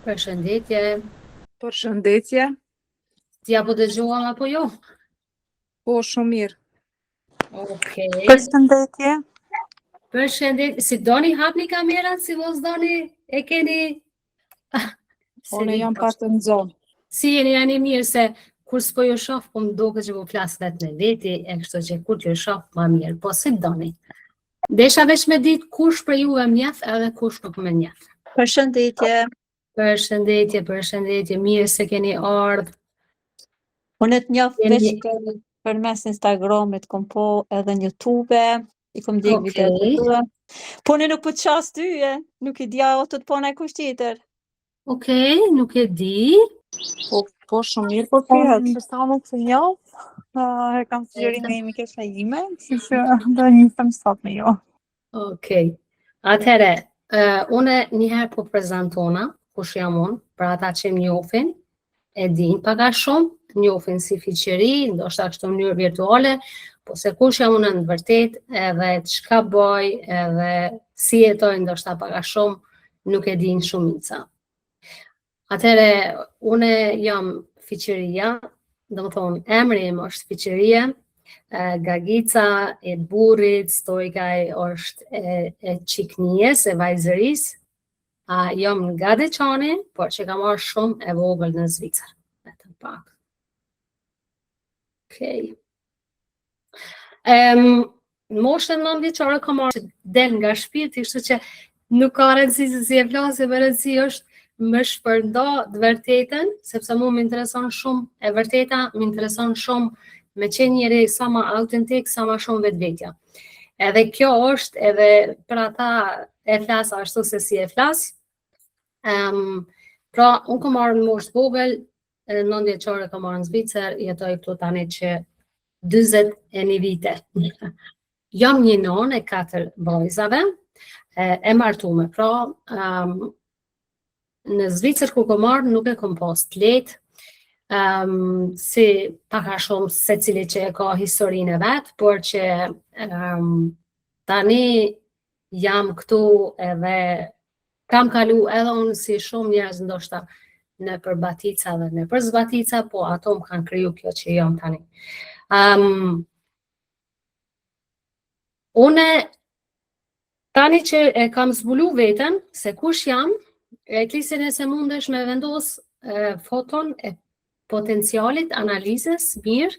Përshëndetje, Përshëndetje, t'ja po dëgjuam apo jo? po shumë mirë. Okej. Përshëndetje. Përshëndetje, si doni hapni kamerat, si mos doni e keni... Unë jam pak të nxonë. Si jeni mirë se kur s'po ju shoh, po më duket që po flas vetë me veti, e kështu që kur t'ju shoh ma mirë, po si doni. Desha veç me ditë kush për ju e mjaf edhe kush nuk më mjaf. Përshëndetje. Përshëndetje, mirë se keni ardhur. Unë të njoh Jeni- veç përmes Instagramit, kom po edhe në YouTube, i kom ndjek Okej. videot të tua. Po në nuk po të qas tyje, nuk i dja o të të pona kush tjetër. Okej, nuk e di. Po shumë mirë, po pyet. Për sa nuk të njoh, e kam sugjerim nga mikesha ime, kështu që do nisem sot me jo. Okej. Atëhere, une njëherë po prezentona, kush jam unë, për ata që më njohin, e din pak a shumë, njohin si fiqëri, ndoshta kështu në mënyrë virtuale, po se kush jam unë në vërtet, edhe çka bëj, edhe si jetoj ndoshta pak a shumë, nuk e din shumica. Atëhere, une jam fiqëria, do më thonë, emri im është fiqëria, Gagica e burrit, stojka është e qiknijes, e vajzëris, jam nga Deçani, por që kam marrë shumë e vogël në Zvicër. Vetëm pak. Okej. Moshën 9 vjeçare kam marrë që del nga shpirti, kështu që nuk ka rëndësi se si e flasë, me rëndësi është më shpërnda të vërtetën, sepse mu më intereson shumë, e vërteta më intereson shumë me qenë njëri sa ma autentik, sa ma shumë vetvetja. Edhe kjo është edhe për ata e flas ashtu se si e flas. Pra, unë kam marrë në moshë vogël, 9 vjeçare kam marrë në Zvicër, jetoj këtu tani që 41 vite. Jam një nonë e 4 vajzave, e martume, pra në Zvicër ku kam marrë nuk e kam pas të lehtë, si pak a shumë se cili që e ka historinë e vetë, por që tani jam këtu edhe kam kalu edhe unë si shumë njerëz ndoshta në për batica dhe në për zbatica, po ato më kanë kriju kjo që jam tani. Une tani që e kam zbulu veten se kush jam, e klisin e se mundesh me vendos foton e potencialit, analizës, mirë.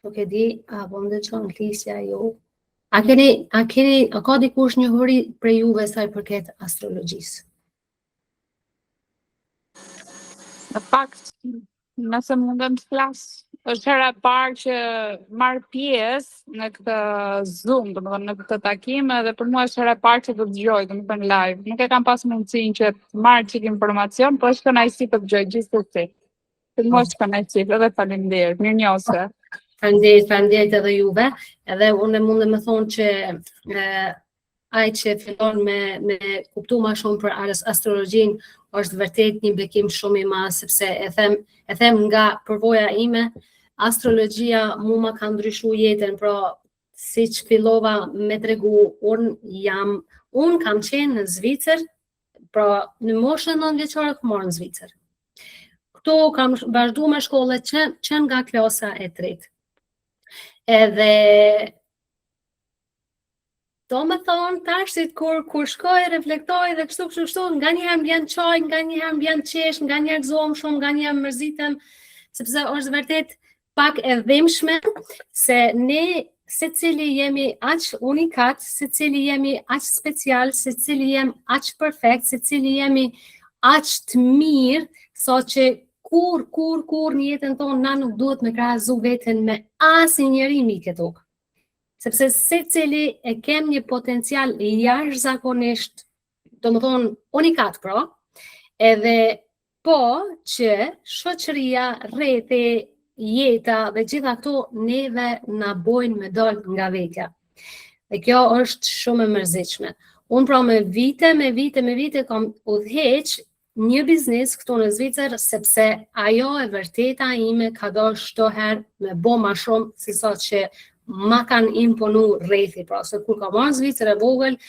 Nuk e di, a po më dëgjon Lisja jo. A ka dikush njohuri për juve sa i përket astrologjisë? Në fakt, nëse mundem të flas, është hera e parë që marr pjesë në këtë Zoom, domethënë në këtë takim, dhe për mua është hera e parë që të dëgjoj, domethënë live. Nuk e kam pas mundësinë që të marr çik informacion, po është kënaqësi të dëgjoj gjithsesi. Për mua është kënaqësi, edhe faleminderit, mirënjohëse. Faleminderit edhe juve, edhe unë mund të më thonë që ai që fillon me kuptu ma shumë për astrologjin është vërtet një bekim shumë i madh, sepse e them nga përvoja ime, astrologjia mu ma ka ndryshu jetën, pra si që fillova me tregu, unë kam qenë në Zvicër, pra në moshën 9 vjeçare kam marrë në Zvicër. Këtu kam vazhdu me shkolle që nga klasa e 3. Edhe do me thonë tashit kur shkoj, reflektoj dhe kështu, nga njëherë mbjen qaj, nga njëherë mbjen qesh, nga njëherë gëzohem shumë, nga njëherë mërzitem, sepse është vërtet pak e dhimbshme se ne secili jemi aq unikat, secili jemi aq special, secili jemi aq perfekt, secili jemi aq të mirë, sa që kur në jetën tonë na nuk duhet me krahasu veten me asnjë njeri mbi këtë tokë. Sepse secili e kem një potencial jashtëzakonisht, domethënë unikat pra, edhe po që shoqëria, rreti, jeta dhe gjitha këto neve na bojnë me dal nga vetja. Dhe kjo është shumë e mërzitshme. Unë pra me vite kam udhëheq një biznes këtu në Zvicër, sepse ajo e vërteta ime ka dashur çdo herë me bë më shumë se sa që ma kanë imponu rrethi, pra se kur ka marrë Zvicër e vogël,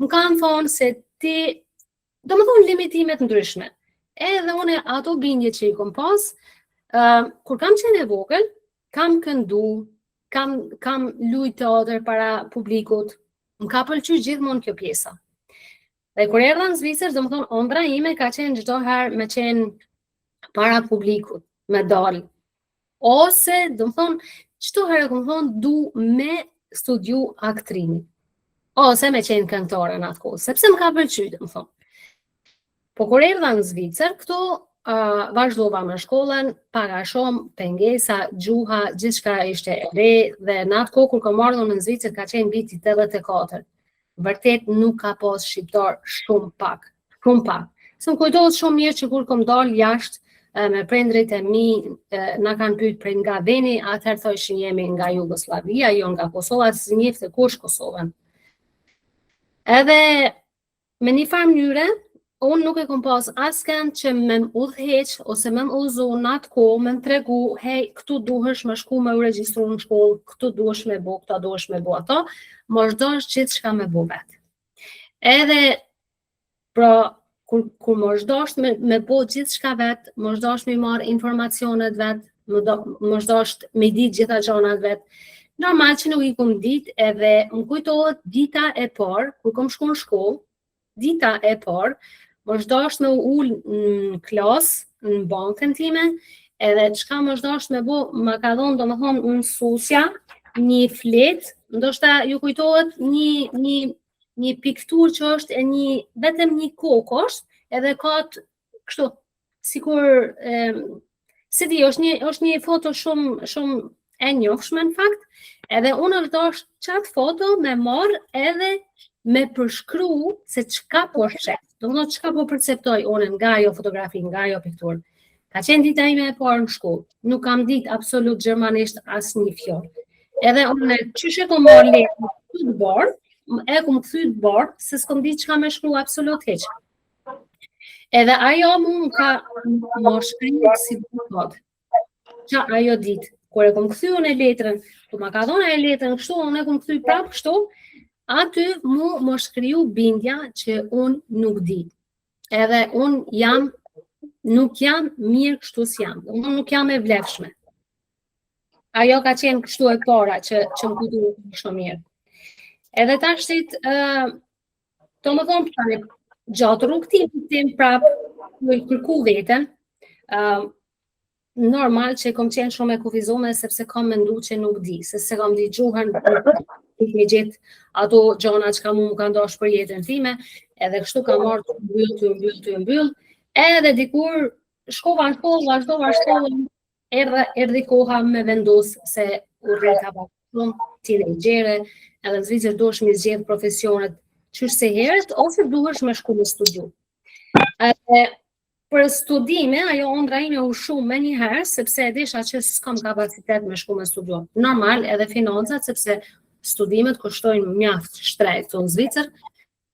më kanë thonë se ti domethënë limitimet ndryshme. Edhe unë ato bindje që i kom pas, kur kam qenë e vogël, kam këndu, kam lujt teatër para publikut, më ka pëlqyer gjithmonë kjo pjesa. Dhe kur erdha në Zvicër, domethënë ëndra ime ka qenë çdo herë me qenë para publikut, me dal. Ose domethënë çdo herë kam thonë du me studiu aktrimin. Ose me qenë këngëtare në atë kohë, sepse më ka pëlqyer, domethënë. Po kur erdha në Zvicër, këtu vazhdova me shkollën, paga shumë, pengesa, gjuha, gjithçka ishte e re dhe në atë kohë kur kam ardhur në Zvicër ka qenë viti 84. Vërtet nuk ka pas shqiptar shumë pak. Se më kujtohet shumë mirë që kur kam dalë jashtë me prindrit e mi, na kanë pyet prej nga veni, atëherë thoshin jemi nga Jugoslavia, jo nga Kosova, si njefte kush Kosovën. Edhe me një farë mënyre, unë nuk e kom pas asken që me më udhëheq ose me më udhëzu në atë kohë, me më tregu, hej, këtu duhesh me shku me u regjistru në shkollë, këtu duhesh me bo, këta duhesh me bo ato, mos dosh gjithë shka me bo vetë. Edhe, pra, kur mos dosh me bo gjithë shka vetë, mos dosh me marrë informacionet vetë, mos dosh me ditë gjitha gjonat vetë, normal që nuk i kom ditë edhe më kujtohet dita e parë, kur kom shku në shkollë, dita e parë, mos dosh me ullë në klasë, në bankën time, edhe çka mos dosh me bo, ma ka dhonë domethënë mësuesja një fletë, ndoshta ju kujtohet një pikturë që është vetëm një kokë është, edhe ka kështu, sikur si di, është një foto shumë e njohshme në fakt, edhe unë dosh çat foto me marr edhe me përshkru se çka po sheh. Domethënë çka po perceptoj unë nga ajo fotografi, nga ajo pikturë. Ka qenë dita ime e parë në shkollë. Nuk kam ditë absolut gjermanisht asnjë fjalë. Edhe unë çyshe kom marrë letrën të bardh, e kom kthyr të bardh, se s'kom ditë çka më shkruaj absolut hiç. Edhe ajo më ka mos shkruaj si duhet. Ça ajo ditë kur e kom kthyer në letrën, kur ma ka dhënë ajo letrën kështu, unë e kom kthyr prapë kështu. Aty më shkriju bindja që unë nuk di. Edhe unë nuk jam mirë kështu si jam. Unë nuk jam e vlefshme. Ajo ka qenë kështu e para që më kujtu shumë mirë. Edhe tashtit, të më thonë, gjatë rrugëtimit prapë kërku veten, normal që kom qenë shumë e kufizuar sepse kam mendu që nuk di, se kam di gjuhën me gjithë ato gjona që ka mu më ka ndosh për jetën time, edhe kështu ka marrë të mbyll, edhe dikur shkova në shkollë, vazhdova shkollën, erdhi koha me vendos se urrita pak shumë teenagere, edhe në Zvicër duhesh me zgjedh profesionet qysh se herët, ose duhesh me shku me studiu. Edhe për studime, ajo ëndra ime u shumë me njëherë, sepse e disha që s'kam kapacitet me shku me studiu. Normal, edhe financat, sepse studimet kushtojnë mjaft shtrejt në Zvicër,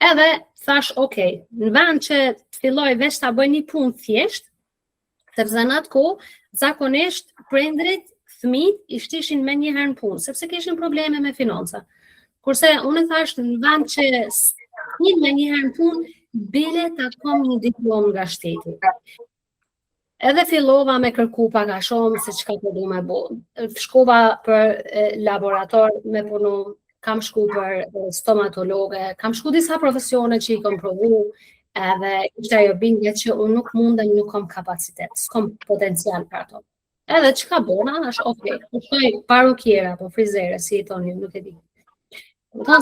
edhe thash, okay, në vend që të filloj veç ta bëj një punë thjesht, sepse në atë kohë, zakonisht prindrit, fëmijët ishtishin me njëherë në punë, sepse kishin probleme me financa. Kurse unë thash, në vend që s'kin me njëherë në punë, bile ta kom një diplom nga shteti. Edhe fillova me kërku paka shumë se çka po du me bo. Shkova për laborator me punu, kam shku për stomatologe, kam shku disa profesione që i kam provu, edhe ishte ajo bindje që unë nuk mundem, nuk kam kapacitet, s'kam potencial për ato. Edhe çka bona, është okay, shkoj parukjera, po frizere, si i thoni, nuk e di.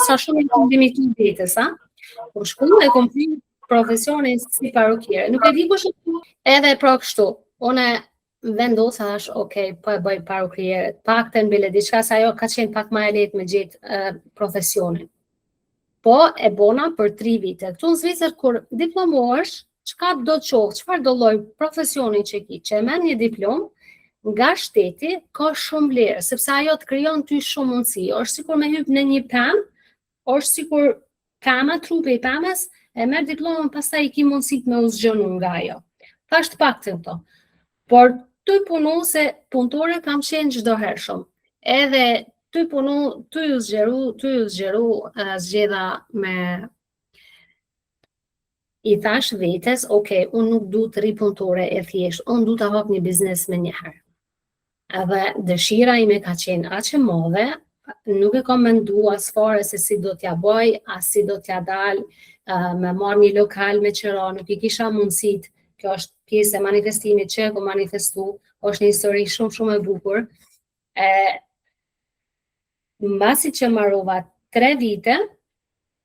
Sa shumë i kam limitu ditës, a? Po shku e kom prim profesionin si parukjere. Nuk e di po shumë, edhe pra kështu, une vendosa thash, okay, po e bëj parukjere, pakten bile diçka, se ajo ka qenë pak ma e lehtë me gjetë profesionin. Po e bona për 3 vite. Këtu në Zvicër, kur diplomohesh, çka do të qohë, çfarë do lloj profesioni që ki, që e merr një diplom, nga shteti ka shumë vlerë, sepse ajo të krijon ty shumë mundësi. Është sikur me hyp në një pemë, është sikur pema, trupi i pemës, e merr diplomën, pastaj i ki mundësit me u zgjënu nga ajo. Thash të paktën këto. Por ty punu se punëtore kam qenë çdo herë shumë. Edhe ty punu, ty u zgjeru, zgjedha I thash vetes, okay, unë nuk du të ri punëtore e thjesht, unë du të hap një biznes me njëherë. Edhe dëshira ime ka qenë aq e madhe, nuk e kam mendu as fare se si do t'ja bëj, as si do t'ja dal, me marrë një lokal me qëra, nuk I kisha mundësit, kjo është pjesë e manifestimit që e ku manifestu, është një histori shumë e bukur. Mbasi që marrova 3 vite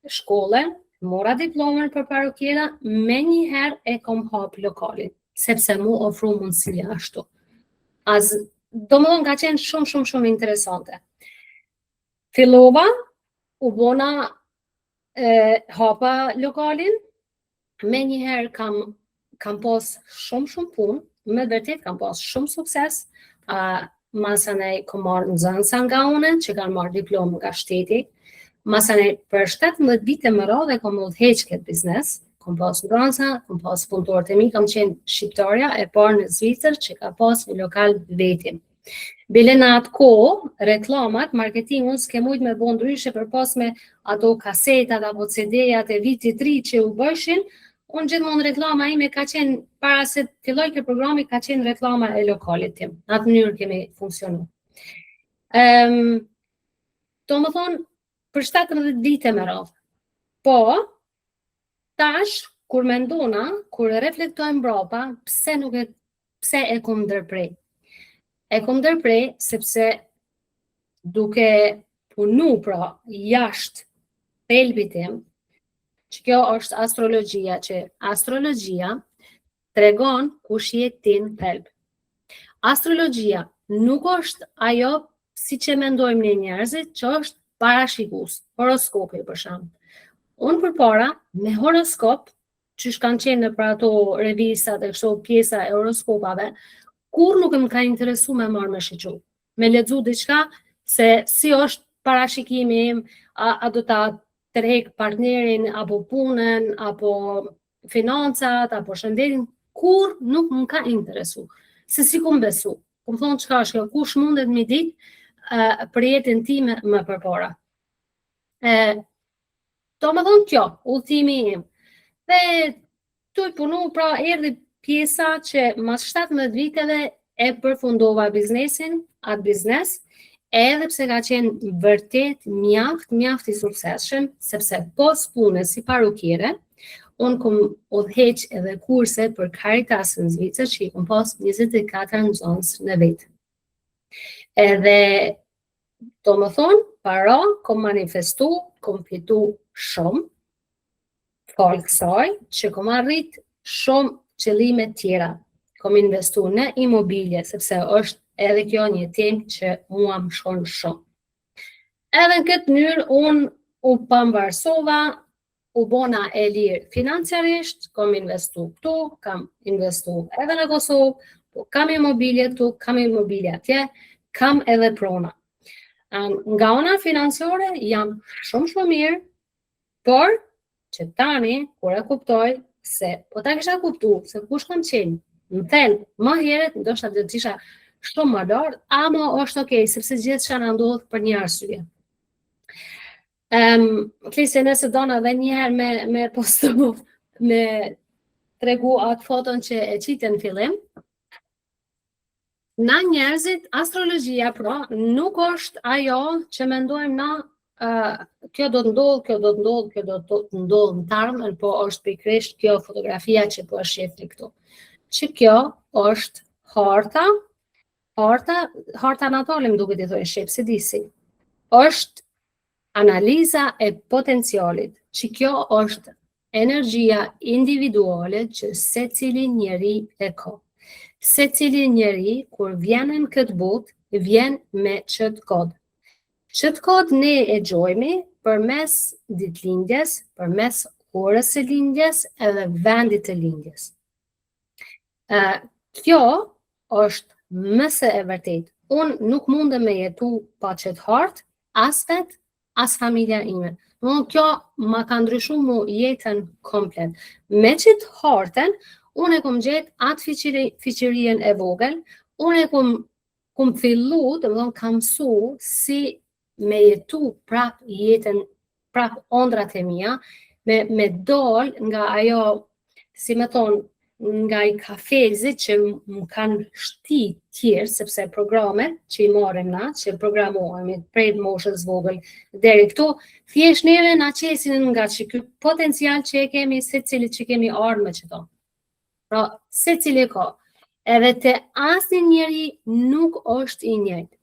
shkolle, mora diplomën për parukera, me njëherë e kom hap lokalin, sepse mu ofru mundësia ashtu. Do më ka qenë shumë interesante. Fillova, u bona hapa lokalin, me njëherë kam pas shumë punë, me vërtet kam pas shumë sukses, masanej kom marrë nxënësa nga une, që kanë marrë diplomë nga shteti, masanej për 17 vite më radhe kom udhëheq këtë biznes, kom pas nxënësa, kom pas punëtorët e mi, kam qenë shqiptarja e parë në Zvicër që ka pas një lokal vetin. Bile në atë kohë, reklamat, marketingun s'ke mujt me bo ndryshe për pas me ato kasetat apo CD-jat e vitit 3 që u bëshin, unë gjithmonë reklama ime ka qenë, para se filloj këtë programi, ka qenë reklama e lokalit tim. Në atë mënyrë kemi funksionu. Do më thonë, për 17 vite me radhë. Po, tash, kur mendona, kur reflektojmë mbrapa, pse e kom ndërprej? E kom ndërprej sepse duke punu pra jashtë thelbit tim, që kjo është astrologjia, që astrologjia tregon kush je ti në thelb. Astrologjia nuk është ajo si që mendojmë ne njerëzit, që është parashikues, horoskopi për shembull. Unë përpara me horoskop, që kanë qenë në për ato revistat e kështu pjesa e horoskopave, kur nuk më ka interesu me marrë me shiqu. Me lexu diçka se si është parashikimi im, a do ta tërheq partnerin, apo punën, apo financat, apo shëndetin, kur nuk më ka interesu. Se si ku më besu. Ku më thonë çka është kjo, kush mundet mi ditë për jetën time më përpara. Do më thonë kjo, udhëtimi im. Dhe tu I punu, pra erdhi pjesa që mas 17 viteve e përfundova biznesin, atë biznes, edhe pse ka qenë vërtet mjaft I suksesshëm, sepse pos punës si parukire, unë kom udhëheq edhe kurse për Caritas në Zvicër, që I kom pas 24 nxënës në vetë. Edhe, do më thonë, para, kom manifestu, kom fitu shumë, falë kësaj, që kom arrit shumë qëllime tjera. Kom investu në imobilje, sepse është edhe kjo një temë që mua më shkon shumë. Edhe në këtë mënyrë, unë u pambarësova, u bona e lirë financiarisht, kom investu këtu, kam investu edhe në Kosovë, po kam imobilje këtu, kam imobilje atje, kam edhe prona. Nga ona financiare jam shumë mirë, por që tani, kur e kuptoj, se po ta kisha kuptu, se kush kam qenë, në thelb, më herët, ndoshta do të isha shumë më lart, ama është okay, sepse gjithçka na ndodh për një arsye. Klise nëse dona edhe njëherë me postu, me tregu atë foton që e qite në fillim, na njerëzit, astrologjia pra, nuk është ajo që mendojmë na, kjo do të ndodh, kjo do të ndodh, kjo do të ndodh në të ardhmen, po është pikërisht kjo fotografia që po e shihni këtu. Që kjo është harta natale, më duket I thojë shqip, si disi. Është analiza e potencialit, që kjo është energjia individuale që secili njeri e ka. Secili njeri, kur vjen në këtë botë, vjen me çët kod. Çët kod ne e gjojmi përmes ditëlindjes, përmes orës së lindjes edhe vendit të lindjes. Kjo është mëse e vërtet. Unë nuk mundem me jetu pa qëtë hartë, as vetë, as familja ime. Kjo ma ka ndryshu mu jetën komplet. Me qëtë hartën, unë e kom gjetë atë fiqërien e vogël, unë e kom fillu, të më thonë kam su, si me jetu prap jetën, prap ondrat e mia, me dol nga ajo, si me thonë, nga i kafezi që më kanë shti tjerë, sepse programet që i marim na, që programohemi prej moshës vogël deri këtu, thjesht neve na qesin nga që ky potencial që e kemi, se cili që kemi ardhme që to. Pra, se cili ka. Edhe të asnjë njeri nuk është i njëjtë.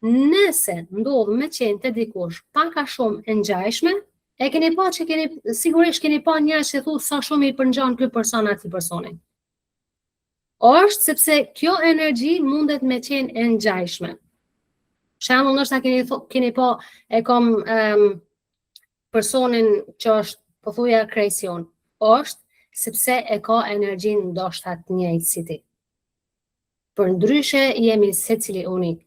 Nëse ndodh me qenë të dikush pak a shumë e ngjajshme, e keni pa që sigurisht keni pa njerëz që thu sa shumë i përngjan ky person atij personi. Është sepse kjo energji mundet me qenë e ngjajshme. Shembull, ndoshta keni pa e kam personin që është pothuajse kreacion. Është sepse e ka energjinë ndoshta të njëjtë si ti. Përndryshe jemi secili unik.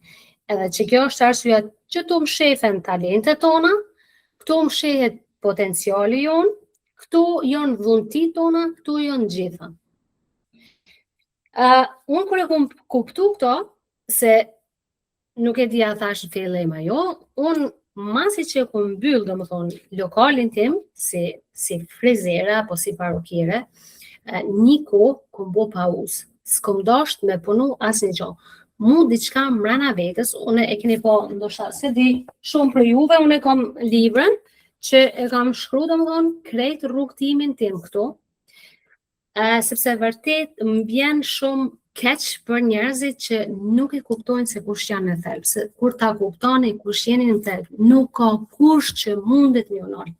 Edhe që kjo është arsyeja që tu mshefen talentet tona, këtu mshehet potenciali jon, këtu janë dhuntit tona, këtu janë gjitha. Unë kur e kom kuptu këto, se nuk e di a thash në fillim ajo, unë masi që e kom mbyll, domethënë, lokalin tim, si frizere apo si parukire, një kohë kom bo pauzë. S'kom dasht me punu asnjë gjë. Mu diçka mbrana vetës, unë e keni pa, ndoshta se di shumë për juve, unë e kam librën që e kam shkruar domethënë krejt rrugtimin tim këtu. Sepse vërtet më vjen shumë keq për njerëzit që nuk e kuptojnë se kush janë në thelb. Se kur ta kuptoni kush jeni në thelb, nuk ka kush që mundet me unor.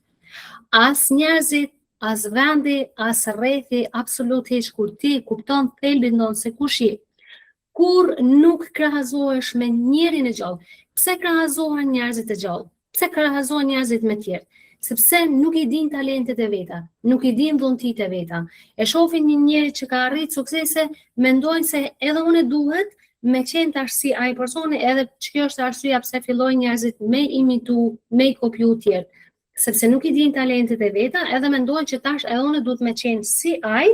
As njerëzit, as vendi, as rrethi, absolutisht kur ti kupton thelbin tonë se kush je. Kur nuk krahazohesh me njerin e gjallë. Pse krahazohen njerëzit e gjallë? Pse krahazohen njerëzit me tjerë? Sepse nuk i din talentet e veta, nuk i din dhuntit e veta. E shohin një njeri që ka arrit suksese, mendojnë se edhe unë duhet me qenë tash si ai personi, edhe që kjo është arsyeja pse fillojnë njerëzit me imitu, me kopju tjerë. Sepse nuk i din talentet e veta, edhe mendojnë që tash edhe unë duhet me qenë si ai,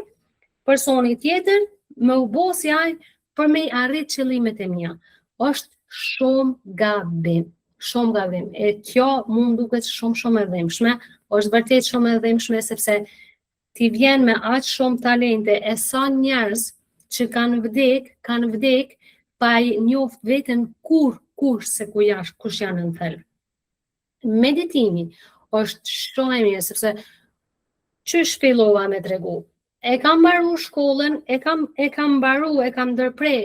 personi tjetër, me u bo si ai, për me arrit qëllimet e mia. Është shumë gabim. Shumë gabim. E kjo mund duket shumë e dhimbshme, është vërtet shumë e dhimbshme sepse ti vjen me aq shumë talente e sa njerëz që kanë vdek pa i njoft veten kush janë në thelb. Meditimi është shumë e mirë sepse çysh fillova me tregu. E kam mbaru shkollën, e kam ndërprej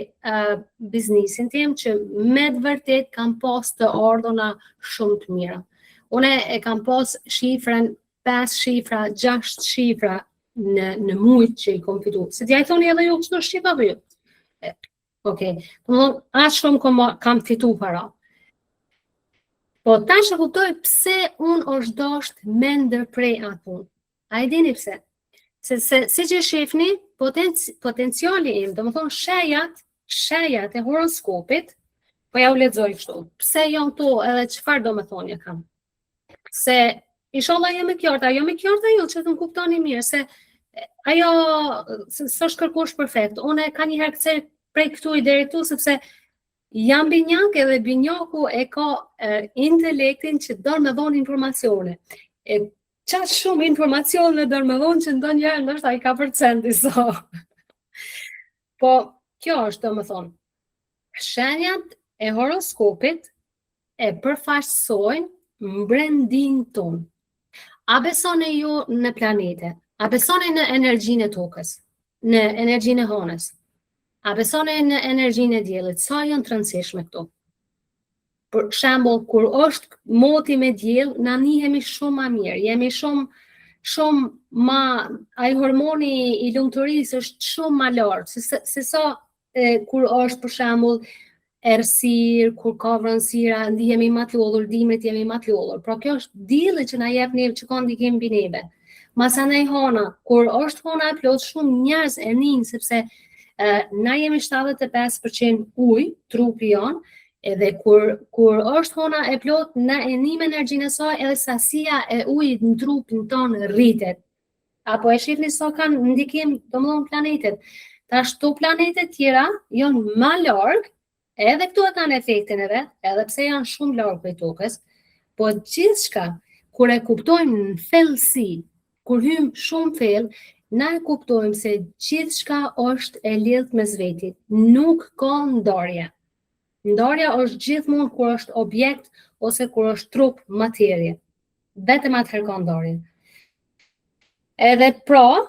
biznesin tim që me të vërtet kam pas të ardhuna shumë të mira. Une e kam pas shifrën 5 shifra, 6 shifra në mujt që i kom fitu. Se t'ja i thoni edhe ju kështu shqipa për ju. Okej, aq shumë kam fitu para. Po tash e kuptoj pse unë është dasht me ndërprej atë punë. A i dini pse? Si që shifni, potenciali im, do më thonë shejat e horoskopit, po ja u lexoj kështu. Pse janë to edhe çfarë do më thonë ja kam? Se inshallah jam e qarta, jo që të më kuptoni mirë, se ajo s'është kërkush perfekt. Unë ka një herë kthej prej këtu i deri këtu sepse jam binjak edhe binjaku e ka intelektin që do me dhonë informacione. Qatë shumë informacion dhe dërmëdhon që ndonjëherë ndoshta i ka përcendi so. Po, kjo është do më thonë. Shenjat e horoskopit e përfaqësojnë mbrendin tonë. A besoni ju në planete? A besoni në energjinë e tokës? Në energjinë e hënës? A besoni në energjinë e diellit? Sa janë të rëndësishme këtu? Për shembull, kur është moti me diell, na njihemi shumë më mirë, jemi shumë më, ai hormoni i lumturisë është shumë më lart, se sa kur është për shembull errësirë, kur ka vranësira, ndihemi më të lodhur, dimrit jemi më të lodhur. Pra kjo është dielli që na jep neve që ka ndikim mbi neve. Masanaj hona, kur është hona e plot, shumë njerëz e nin sepse na jemi 75% ujë, trupi jon. Edhe kur është hona e plot, na e nim energjinë e saj edhe sasia e ujit në trupin tonë rritet. Apo e shihni sa kanë ndikim domthon planetet. Tash këto planetet tjera janë më larg, edhe këtu e kanë efektin e vet, edhe pse janë shumë larg prej tokës, po gjithçka kur e kuptojmë në thellësi, kur hym shumë thellë, na e kuptojmë se gjithçka është e lidhur mes vetit, nuk ka ndarje. Ndarja është gjithmonë kur është objekt ose kur është trup, materie. Vetëm atëherë ka ndarje. Edhe pra,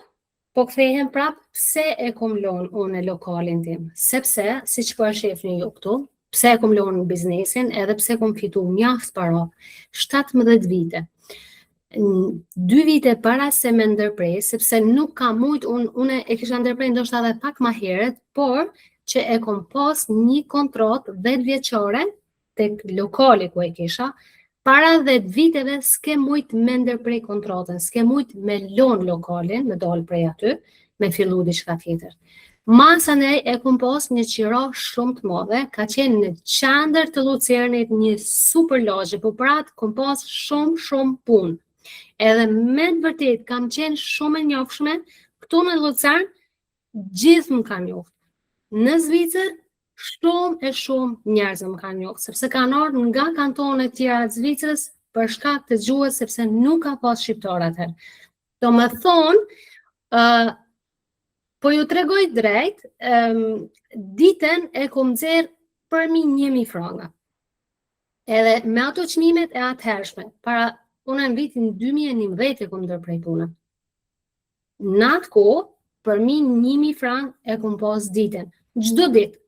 po kthehem prap, pse e kom lënë unë lokalin tim? Sepse, siç po e shefni ju këtu, pse e kom lënë biznesin, edhe pse kom fitu mjaft para, 17 vite. 2 vite para se me ndërprej, sepse nuk ka mujt, unë e kisha ndërprej ndoshta edhe pak ma heret, por që e kom pas një kontrat 10 vjeçare tek lokali ku e kisha, para 10 viteve s'ke mujt me ndërprej kontratën, s'ke mujt me lon lokalin, me dal prej aty, me fillu diçka tjetër. Masane e kom pas një qira shumë të madhe, ka qenë në qendër të Lucernit, një super lagje, po për atë kom pas shumë punë. Edhe me të vërtet kam qenë shumë e njohshme, këtu në Lucern gjithë më kanë njohur. Në Zvicër shumë njerëz më kanë njohur, sepse kanë ardhur nga kantonet tjera të Zvicrës për shkak të gjuhës, sepse nuk ka pas shqiptar atëherë. Do më thonë, po ju tregoj drejt, ditën e kom nxjerr përmi 1000 franga. Edhe me ato çmimet e atëhershme, unë në vitin 2011 e kom ndërprej punën. Në atë kohë, përmi 1000 franga e kom pas ditën, çdo ditë.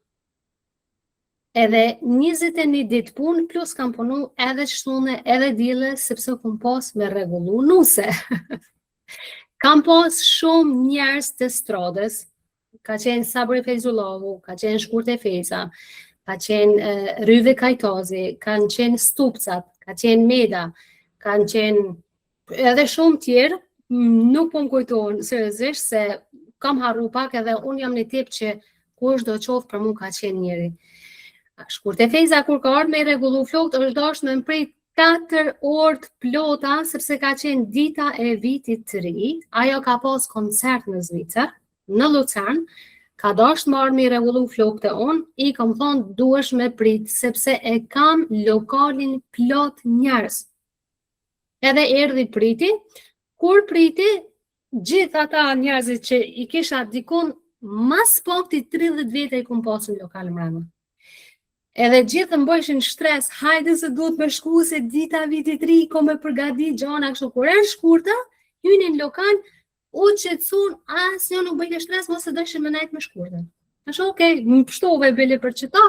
Edhe 21 ditë punë, plus kam punu edhe shtune, edhe dile, sepse kom pas me rregullu nuse. Kam pas shumë njerëz të stradës, ka qenë Sabri Feyzullahu, ka qenë Shkurte Feza, ka qenë Ryve Kajtazi, kanë qenë Stupcat, ka qenë Meda, kanë qenë edhe shumë tjerë, nuk po më kujtohen seriozisht se kam harru pak, edhe unë jam në tip që kush do qoftë për mu ka qenë njëri. Shkurte Feza kur ka ardhur me rregullu flokët, është dashur me mprit 4 orë të plota, sepse ka qenë dita e vitit të ri, ajo ka pas koncert në Zvicër, në Lucern, ka dashur marrë me rregullu flokët e unë, i kam thonë duhesh me prit, sepse e kam lokalin plot njerëz. Edhe erdhi priti, kur priti, gjithë ata njerëzit që i kisha dikun, mas pakti 30 vite i kum pasur në lokal mbrapa. Edhe gjithë më bëshin shtres, hajde se duhet me shku se dita vitit ri, ko me përgati gjana kështu, kur e shkurta, hynin lokal, u qetësun, as jo nuk bëjke shtres, mos e dëshin me najt me shkurta. Ashtu, okej, më pështove bile për qëta,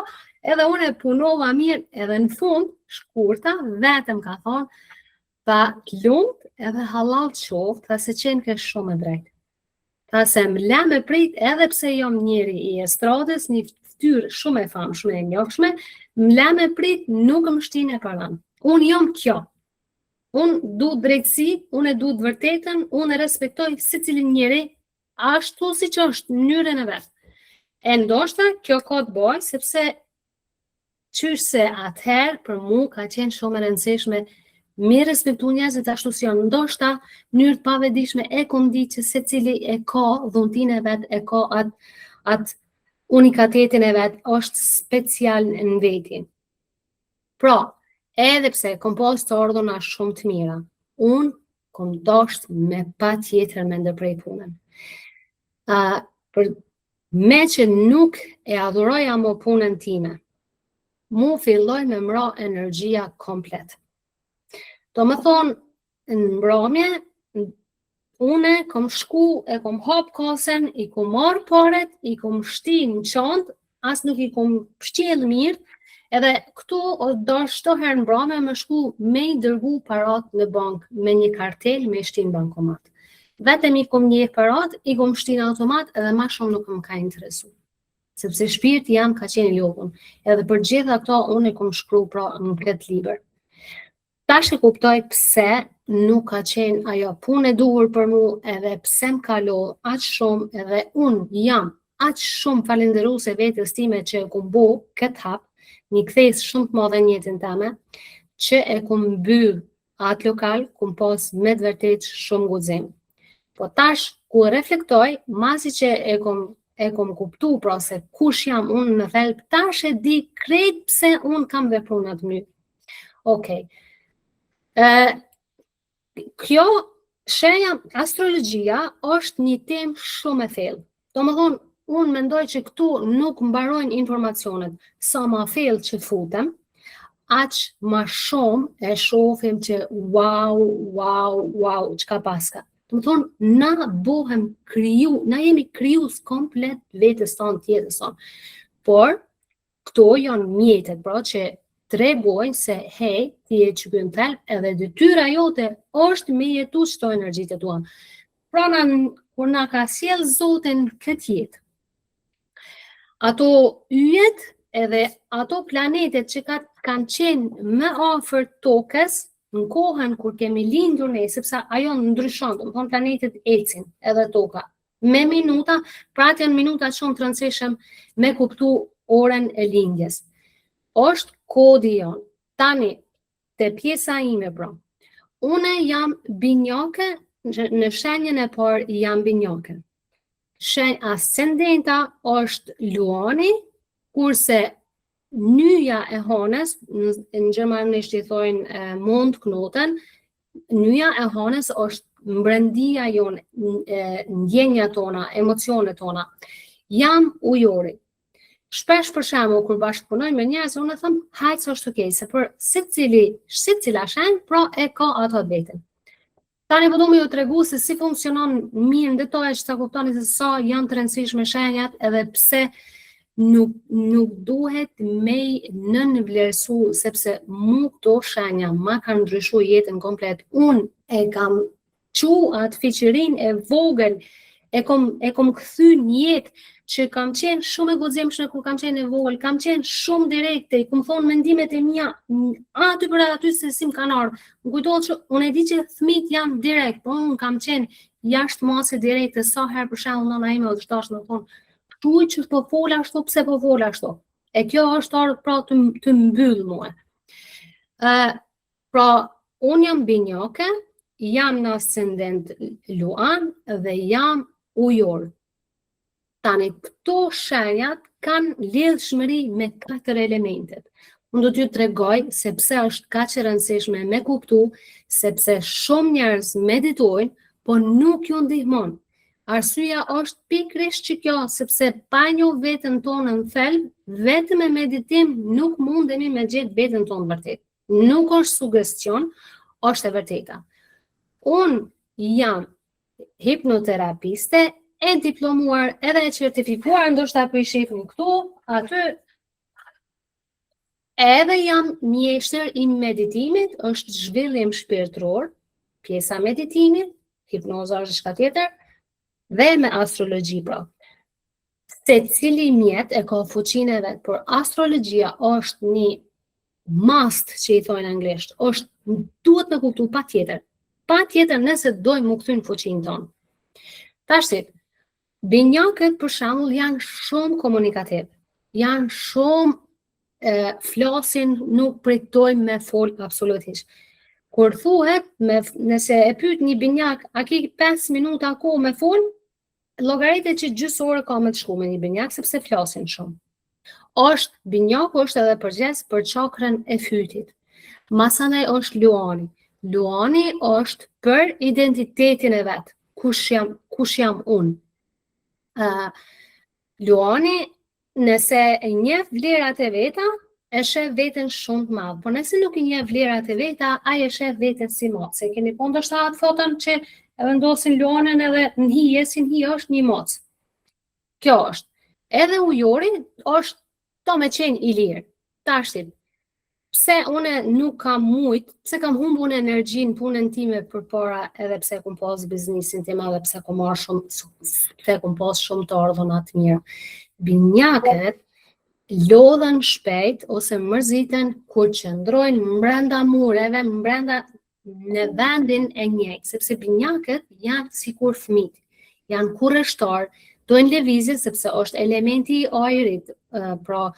edhe unë e punova mirë, edhe në fund, shkurta, vetëm ka thonë, ta lumt edhe halal qoft, ta se qenë ke shumë e drejt. Ta se më le me prit, edhe pse jom njëri i estradës, një shumë e famshme e njohshme, më le me prit, nuk më shtin e paran. Unë jam kjo. Unë du drejtësi, unë e du të vërtetën, unë e respektoj si cilin njeri, ashtu si që është mënyrën e vetë. E ndoshta, kjo ka të bëj, sepse qysh se atëherë për mu ka qenë shumë e rëndësishme me respektu njerëzit ashtu si janë. Ndoshta, mënyrë të pavedishme e kom di që se cili e ka dhuntin e vetë, e ka atë unikatetin e vetë, është special në vetin. Pra, edhe pse kom pas të ordona shumë të mira, unë kom dasht me pa tjetër me ndërprej punën. Me që nuk e adhuroja mo punën time, mu filloj me mra energjia komplet. Do më thonë, në mbrëmje, une kom shku, e kom hap kasen, i kom marrë paret, i kom shti në qantë, as nuk i kom shqel mirë, edhe këtu do shto herë në brame më shku me i dërgu parat në bank, me një kartel me shti në bankomat. Vetëm i kom një parat, i kom shti në automat, edhe ma shumë nuk më ka interesu. Sepse shpirti jam ka qenë ljohun, edhe për gjitha këto unë i kom shkru pra në plot liber. Tash e kuptoj pse nuk ka qenë ajo punë e duhur për mu, edhe pse më kalo aq shumë, edhe unë jam aq shumë falenderuese vetes time që e kum bu këtë hap, një kthes shumë të madhe në jetën time, që e kum mbyll atë lokal, kum pas me të vërtet shumë guxim. Po tash ku reflektoj, masi që e kum kuptu pra se kush jam unë në thelb, tash e di krejt pse unë kam vepru në atë mënyrë. Okej. Kjo Shenja, astrologjia është një temë shumë e thellë. Domethënë, unë mendoj që këtu nuk mbarojnë informacionet. Sa ma thellë që futem, aq ma shumë e shohim që wow, çka paska. Domethënë, na jemi krijues komplet vetes tonë, tjetës tonë. Por këto janë mjetet, pra që tregojnë se hey, ti je çypën thelb edhe detyra jote është me jetu çto energjitë tua. Pra kur na ka sjell Zotin këtë jetë, ato yjet edhe ato planetet që kanë qenë më afër tokës në kohën kur kemi lindur ne, sepse ajo ndryshon, domethënë planetet ecin edhe toka me minuta, pra atë janë minuta shumë të rëndësishme me kuptu orën e lindjes. Është kodi jonë. Tani, te pjesa ime, pra. Une jam binjake, në shenjën e parë jam binjake. Ascendenta është Luani, kurse nyja e Hanës, në gjermanisht i thojnë mondknoten, nyja e Hanës është mbrendia jonë, ndjenja tona, emocionet tona. Jam ujori. Shpesh për shembull kur bashkëpunoj me njerëz, unë them, hajtë s'është okay, se për secila shenjë, pra e ka ato vetën. Tani po do më ju tregu se si funksionon mirë në detaje që ta kuptoni se sa janë të rëndësishme shenjat edhe pse nuk duhet me nënvlerësu, sepse mu këto shenja ma kanë ndryshu jetën komplet. Unë e kam atë fiqërin e vogël, e kom kthy një jetë që kam qenë shumë e guximshme kur kam qenë e vogël, kam qenë shumë direkte, i kum thonë mendimet e mia aty për aty se si më kanë ardhur. Më kujtohet që unë e di që fëmijët janë direkt, po unë kam qenë jashtë mase direkte, sa herë për shembull nëna ime është dashur të thonë, "Tuaj që po fola ashtu, pse po fola ashtu?" E kjo është ardhur pra të mbyll mua. Pra unë jam binjake, jam në ascendent Luan dhe jam ujor. Tani, këto shenjat kanë lidhshmëri me 4 elementet. Unë do t'ju tregoj sepse është kaq e rëndësishme me kuptu, sepse shumë njerëz meditojnë, po nuk ju ndihmon. Arsyeja është pikërisht që kjo, sepse pa njoh veten tonë në thelb, vetëm me meditim nuk mundemi me gjetë veten tonë vërtet. Nuk është sugestion, është e vërteta. Unë jam hipnoterapiste, e diplomuar edhe e certifikuar, ndoshta po i shihni këtu, aty. Edhe jam mjeshtër i meditimit, është zhvillim shpirtëror, pjesa meditimit, hipnoza është diçka tjetër, dhe me astrologji pra. Secili mjet e ka fuqinë e vet, por astrologjia është një must që i thojnë anglisht, duhet me kuptu patjetër nëse dojmë mu kthyn fuqinë tonë. Tash binjakët për shembull janë shumë komunikativ, janë shumë flasin, nuk pritojnë me fol absolutisht. Kur thuhet, nëse e pyet një binjak, a ki 5 minuta kohë me fol, llogaritet që gjysmë ore ka me të shku me një binjak, sepse flasin shumë. Binjaku është edhe përgjes për çakrën e fytit. Masanaj është Luani. Luani është për identitetin e vet. Kush jam unë? Luani, nëse e njeh vlerat e veta, e sheh veten shumë të madh. Por nëse nuk i njeh vlerat e veta, ai e sheh veten si moc. Se keni po ndoshta atë foton që e vendosin Luanën edhe në hije, si në hije është një moc. Kjo është. Edhe ujori është to me qenë i lirë. Tashtit, pse une nuk kam mujt, pse kam humbur energjinë punën time përpara, edhe pse kom pas biznesin tim, edhe pse kom marrë kom pas shumë të ardhuna të mira. Binjakët lodhen shpejt ose mërziten kur qëndrojnë brenda mureve, brenda në vendin e njëjtë, sepse binjakët janë sikur fëmijë, janë kurreshtar, dojnë lëvizje sepse është elementi i ajrit, pra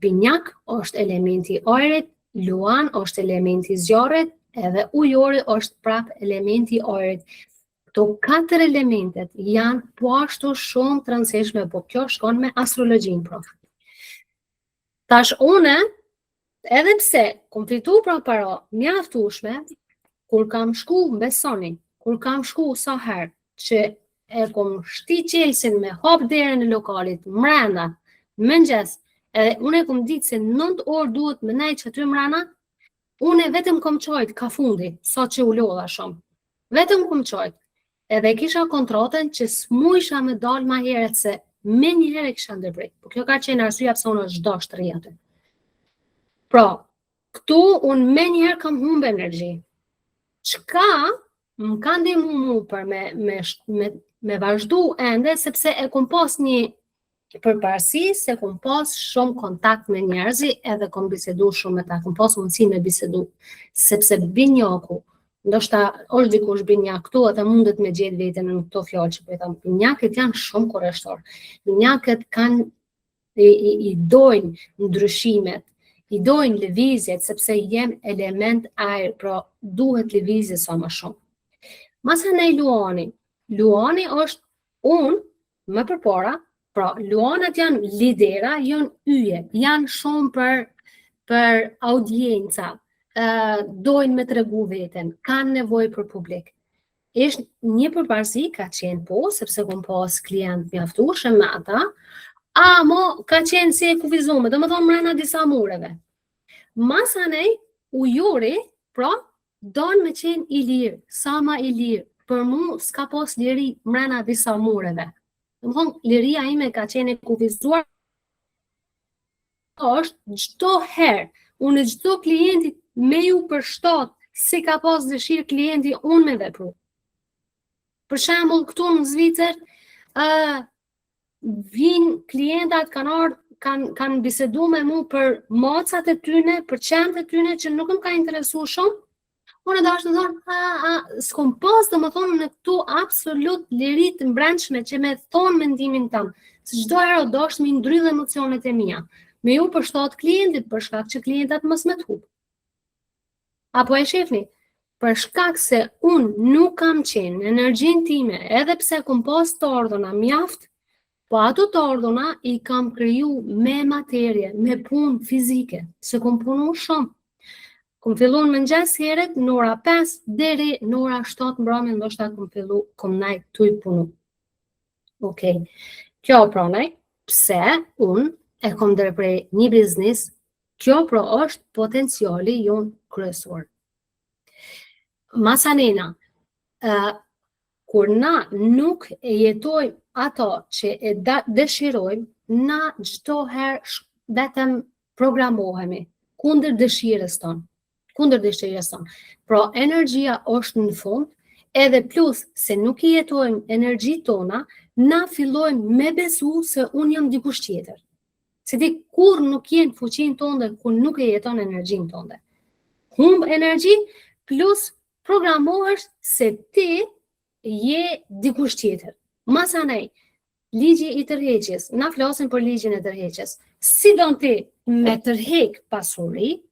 binjak është elementi i ajrit, Luan është elementi i zjarrit, edhe ujori është prap elementi i ajrit. Këto 4 elementet janë po ashtu shumë të rëndësishme, po kjo shkon me astrologjinë pra. Tash une, edhe pse kom fitu pra para mjaftueshme, kur kam shku, besoni, kur kam shku sa herë që e kom shti qelsin me hap derën e lokalit, mrena, mëngjes, edhe unë e kom ditë se 9 orë duhet më nejtë që aty mrena, unë vetëm kom qojt ka fundi, sa që u lodha shumë. Vetëm kom qojt. Edhe kisha kontratën që s'mujsha me dalë ma heret se me njëherë e kisha ndërbrit. Po kjo ka qenë arsyeja pse unë është do shtri aty. Pra, këtu unë me njëherë kam humbë energji. Çka më ka ndihmu mu për me vazhdu ende, sepse e kom pas një përparësi, se kom pas shumë kontakt me njerëzi edhe kom bisedu shumë me ta, kom pas mundësi me bisedu, sepse binjaku, ndoshta është dikush binjak këtu edhe mundet me gjetë veten në këto fjalë që po i them. Binjakët janë shumë kurreshtor. Binjakët kanë i dojnë ndryshimet, i dojnë lëvizjet sepse jem element ajër, pra duhet lëvizje sa më shumë. Masanej Luani. Luani është unë më përpara, pra luanat janë lidera, janë yje, janë shumë për audienca. Dojnë me tregu veten, kanë nevojë për publik. Ishtë një përparësi ka qenë po, sepse kom pas klient mjaftueshëm me ata, mo ka qenë si e kufizume, do më thonë mrena disa mureve. Masanej u juri, pra, donë me qenë i lirë, sa ma i lirë, për mu s'ka pas liri mrena disa mureve. Do më thonë, liria ime ka qenë e kufizuar, është çdo herë, unë çdo klientit me ju përshtat si ka pas dëshirë klienti unë me vepru. Për shembull, këtu në Zvicër, vinë klientat kanë bisedu me mu për macat e tyne, për qenë e tyne që nuk më ka interesu shumë. Unë dashë të thonë, s'kom pas dhe më thonë në këtu absolut lirit në brendshme që me thonë mendimin tam, se çdo herë dashë mi ndrydh emocionet e mia. Me ju përshtat klientit për shkak që klientat mos me t'hup. Apo e shifni, për shkak se unë nuk kam qenë në energjin time, edhe pse kom pas të ordona mjaft, po ato të ordona i kam kriju me materje, me punë fizike, se kom punu shumë. Kom fillu në mëngjes heret, në ora 5 deri në ora 7 mbrëmje, ndoshta kom najt tuj punu. Okej. Kjo pranaj, pse unë e kom ndërprej një biznis, kjo pra është potenciali jonë kryesor. Masanena, kur na nuk e jetojmë ato që e dëshirojmë, na çdo herë vetëm programohemi kundër dëshirës tonë. Pra energjia është në fund, edhe plus se nuk i jetojmë energji tona, na fillojmë me besu se unë jam dikush tjetër. Se ti kur nuk jenë fuqin tonde, kur nuk e jeton energjin tonde. Humb energji, plus programohesh se ti je dikush tjetër. Masanej, ligji i tërheqjes, na flasim për ligjin e tërheqjes. Si don ti me tërheq pasuri,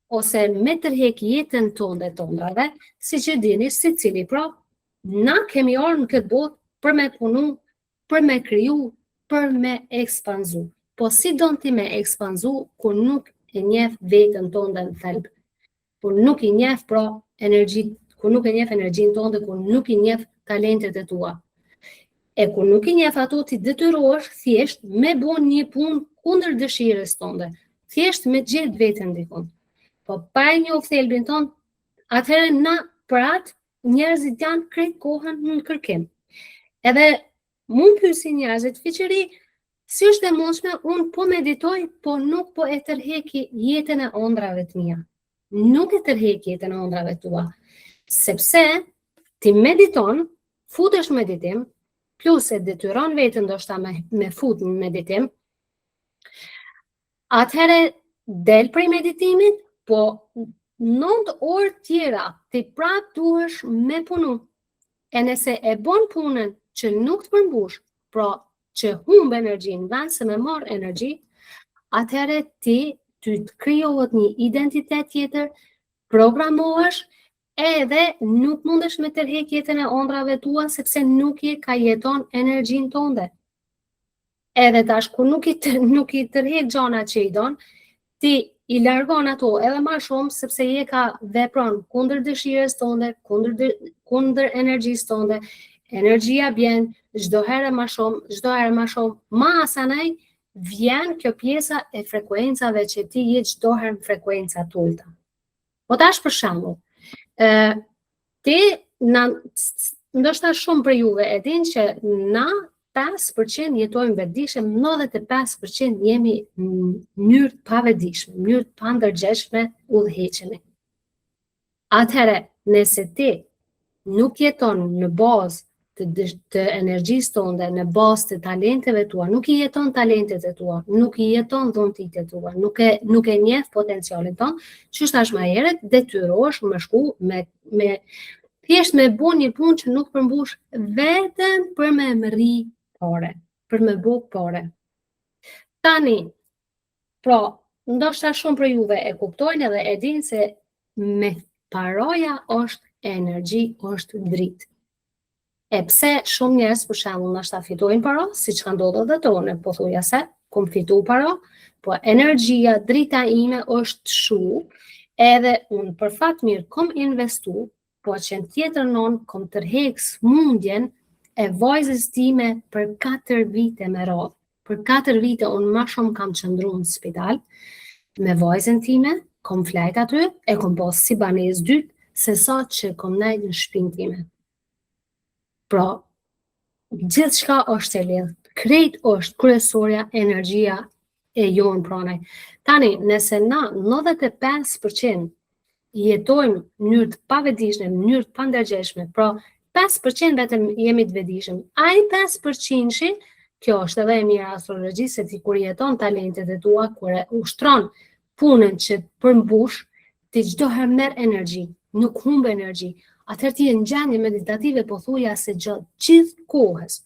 ose me tërheq jetën tonde tondrave, si që dini si cili pra, na kemi orë në këtë botë për me punu, për me kriju, për me ekspanzu. Po si don ti me ekspanzu, kur nuk e njeh vetën tonde në thelb, kur nuk i njeh pra kur nuk e njeh energjin tonde, kur nuk i njeh talentet e tua. E kur nuk i njeh ato, ti detyrohesh thjesht me bon një punë kundër dëshirës tonde, thjesht me gjetë vetën dikun. Po pa e njoh thelbin ton, atëherë na për atë njerëzit janë krejt kohën në kërkim. Edhe mund pyesin njerëzit, fiqëri, si është e mundshme, unë po meditoj, po nuk po e tërheki jetën e ëndrave të mia. Nuk e tërheki jetën e ëndrave tua. Sepse ti mediton, futesh në meditim, plus e detyron veten ndoshta me fut në meditim, atëherë del prej meditimit, po 9 orë tjera ti prap duhesh me punu. E nëse e bon punën që nuk të përmbush, pra që humb energjin, vend se me marr energji, atëherë ti të krijohet një identitet tjetër, programohesh, edhe nuk mundesh me tërheq jetën e ëndrave tua, sepse nuk je ka jeton energjin tonde. Edhe tash, kur nuk i tërheq gjana që i don, ti i largon ato edhe më shumë sepse je ka vepron kundër dëshirës tonde, kundër energjisë tonde. Energjia vjen çdo herë më shumë, ma asanaj vjen kjo pjesa e frekuencave që ti je çdo herë në frekuenca të ulta. Po tash për shembull, ti ndoshta shumë për juve e din që na 5% jetojmë vetëdijshëm, 95% jemi në mënyrë të pavetëdijshme, mënyrë të pandërgjeshme udhëheqemi. Atëherë, nëse ti nuk jeton në bazë të energjisë tonde, në bazë të talenteve tua, nuk i jeton talentet e tua, nuk i jeton dhuntit e tua, nuk e njeh potencialin ton, çu thash më herët, detyrohesh me shku thjesht me bu një punë që nuk përmbush vetëm për me mërri pare, për me buk pare. Tani, pra, ndoshta shumë për juve e kuptojnë edhe e dinë se me paroja është energji, është dritë. E pse shumë njerëz për shembull ndoshta fitojnë para, siç ka ndodhur edhe tonë, pothuajse, kum fitu para, po energjia, drita ime është shu, edhe unë për fat mirë kom investu, po që në tjetër non kom tërhek smundjen e vajzës time për 4 vite me radhë. Për 4 vite unë ma shumë kam qëndru në spital me vajzën time, kom flajt aty, e kom pas si banes dytë, se sa që kom nejt në shpinë time. Pra, gjithë shka është e lidhë, krejt është kryesorja energjia e jonë pranaj. Tani, nëse na 95% jetojmë në mënyrë të pavetëdijshme, në mënyrë të pandërgjeshme, pra 5% vetëm jemi të vetëdijshëm. Ai 5%, kjo është edhe e mira astrologjisë, se ti kur jeton talentet e tua, kur e ushtron punën që përmbush, ti çdo herë merr energji, nuk humb energji. Atëherë ti je në gjendje meditative pothuajse gjithë kohës.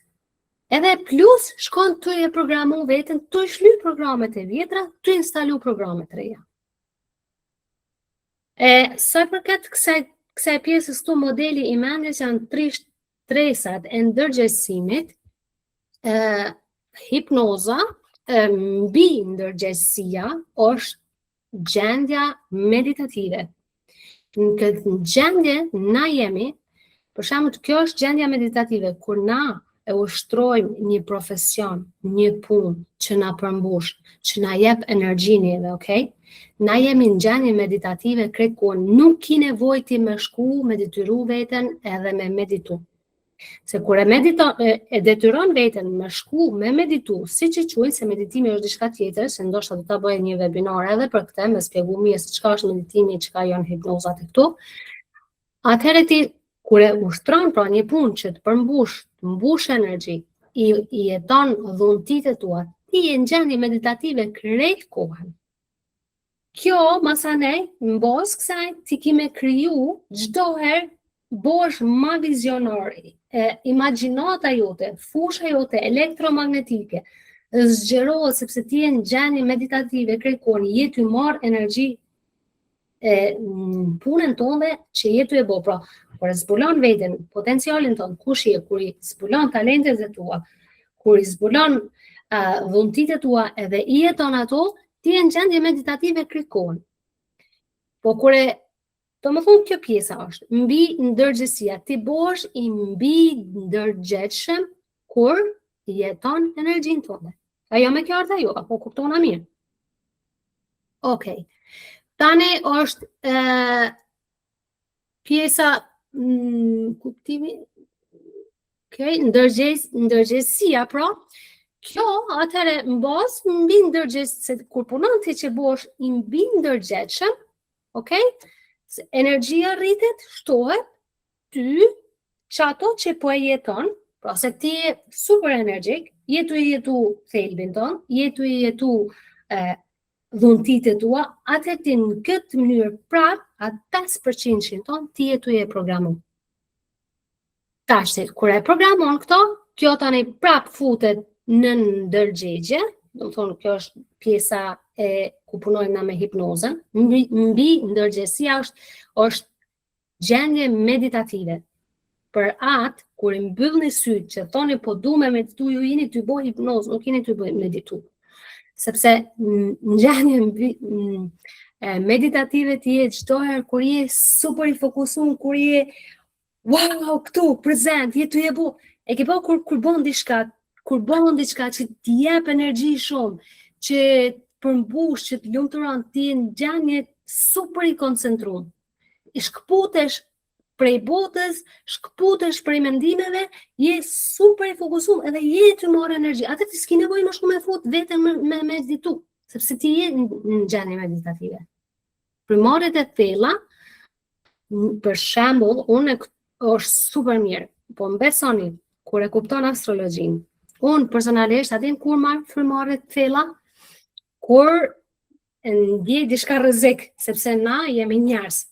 Edhe plus shkon të e programu veten, të shly programet e vjetra, të instalu programet të reja. Sa përket kësaj pjesës këtu modeli i mendjes janë tresat e ndërgjegjësimit, hipnoza, mbi ndërgjegjësia është gjendja meditative. Në këtë gjendje na jemi, për shembull, kjo është gjendja meditative kur na e ushtrojmë një profesion, një punë që na përmbush, që na jep energjinë edhe, okay? Na jemi në gjendje meditative krejt kohën, nuk ki nevojë ti me shku, me detyru veten edhe me meditu. Se kur e detyron veten me shku, me meditu, siç e quajnë se meditimi është diçka tjetër, se ndoshta do ta bëj një webinar edhe për këtë, me shpjegu mirë se çka është meditimi, çka janë hipnozat e këtu. Atëherë ti kur e ushtron pra një punë që të përmbush, të mbush energji, i jeton dhuntit e tua, ti je në gjendje meditative krejt kohën. Kjo, masanej, në bazë kësaj, ti ki me kriju çdo herë bosh ma vizionari, imagjinata jote, fusha jote elektromagnetike, zgjerohet sepse ti je në gjendje meditative krejt kohën, je ty marr energji në punën tënde që je ty e bo. Pra, kur e zbulon veten, potencialin tënd, kush je, kur i zbulon talentet e tua, kur i zbulon dhuntit e tua edhe i jeton ato, ti e në gjendje meditative krejt kohën. Po kur e, do më thonë kjo pjesa është, mbi ndërgjegjësia, ti bosh i mbi ndërgjegjshëm kur jeton energjinë tënde. Ajo me kjo ardha jo, apo kuptona mirë? Okej. Tani është pjesa kuptimi, okay, ndërgjegjësia, pra, kjo atëherë në bazë mbi ndërgjegjësi, kur punon ti që bosh i mbi ndërgjegjshëm, okay? Energjia rritet, shtohet, ty që ato që po e jeton, pra se ti je super energjik, jetu i jetu thelbin ton, jetu i jetu dhuntit e tua, atë ti në këtë mënyrë prap, atë 5% ton, ti jetu i e programu. Tashti, kur e programon këto, kjo tani prap futet në ndërgjegje, do të thonë kjo është pjesa e ku punojmë na me hipnozën, mbi ndërgjegjësia është gjendje meditative. Për atë, kur i mbyllni sytë që thoni po du me meditu, ju jeni të bëj hipnozë, nuk jeni të bëj meditu. sepse ngjania meditative ti je çdo herë kur je super i fokusuar, kur je wow, këtu prezent, je tu je bu. E ke pa kur bën diçka, që ti jep energji shumë, që përmbush, që të lumturon, ti je në gjanje super i koncentruar. I shkputesh prej botës, shkputesh prej mendimeve, je super i fokusuar, edhe je të marrë energji. Atë ti s'ke nevojë më shumë me fut vetëm me meditu, sepse ti je në gjanje meditative. Primaret e thella, për shembull, unë është super mirë, po më besoni, kur e kupton astrologjin, unë personalisht, atin kur marrë primaret e thella, kur ndjej diçka rrezik, sepse na jemi njerëz.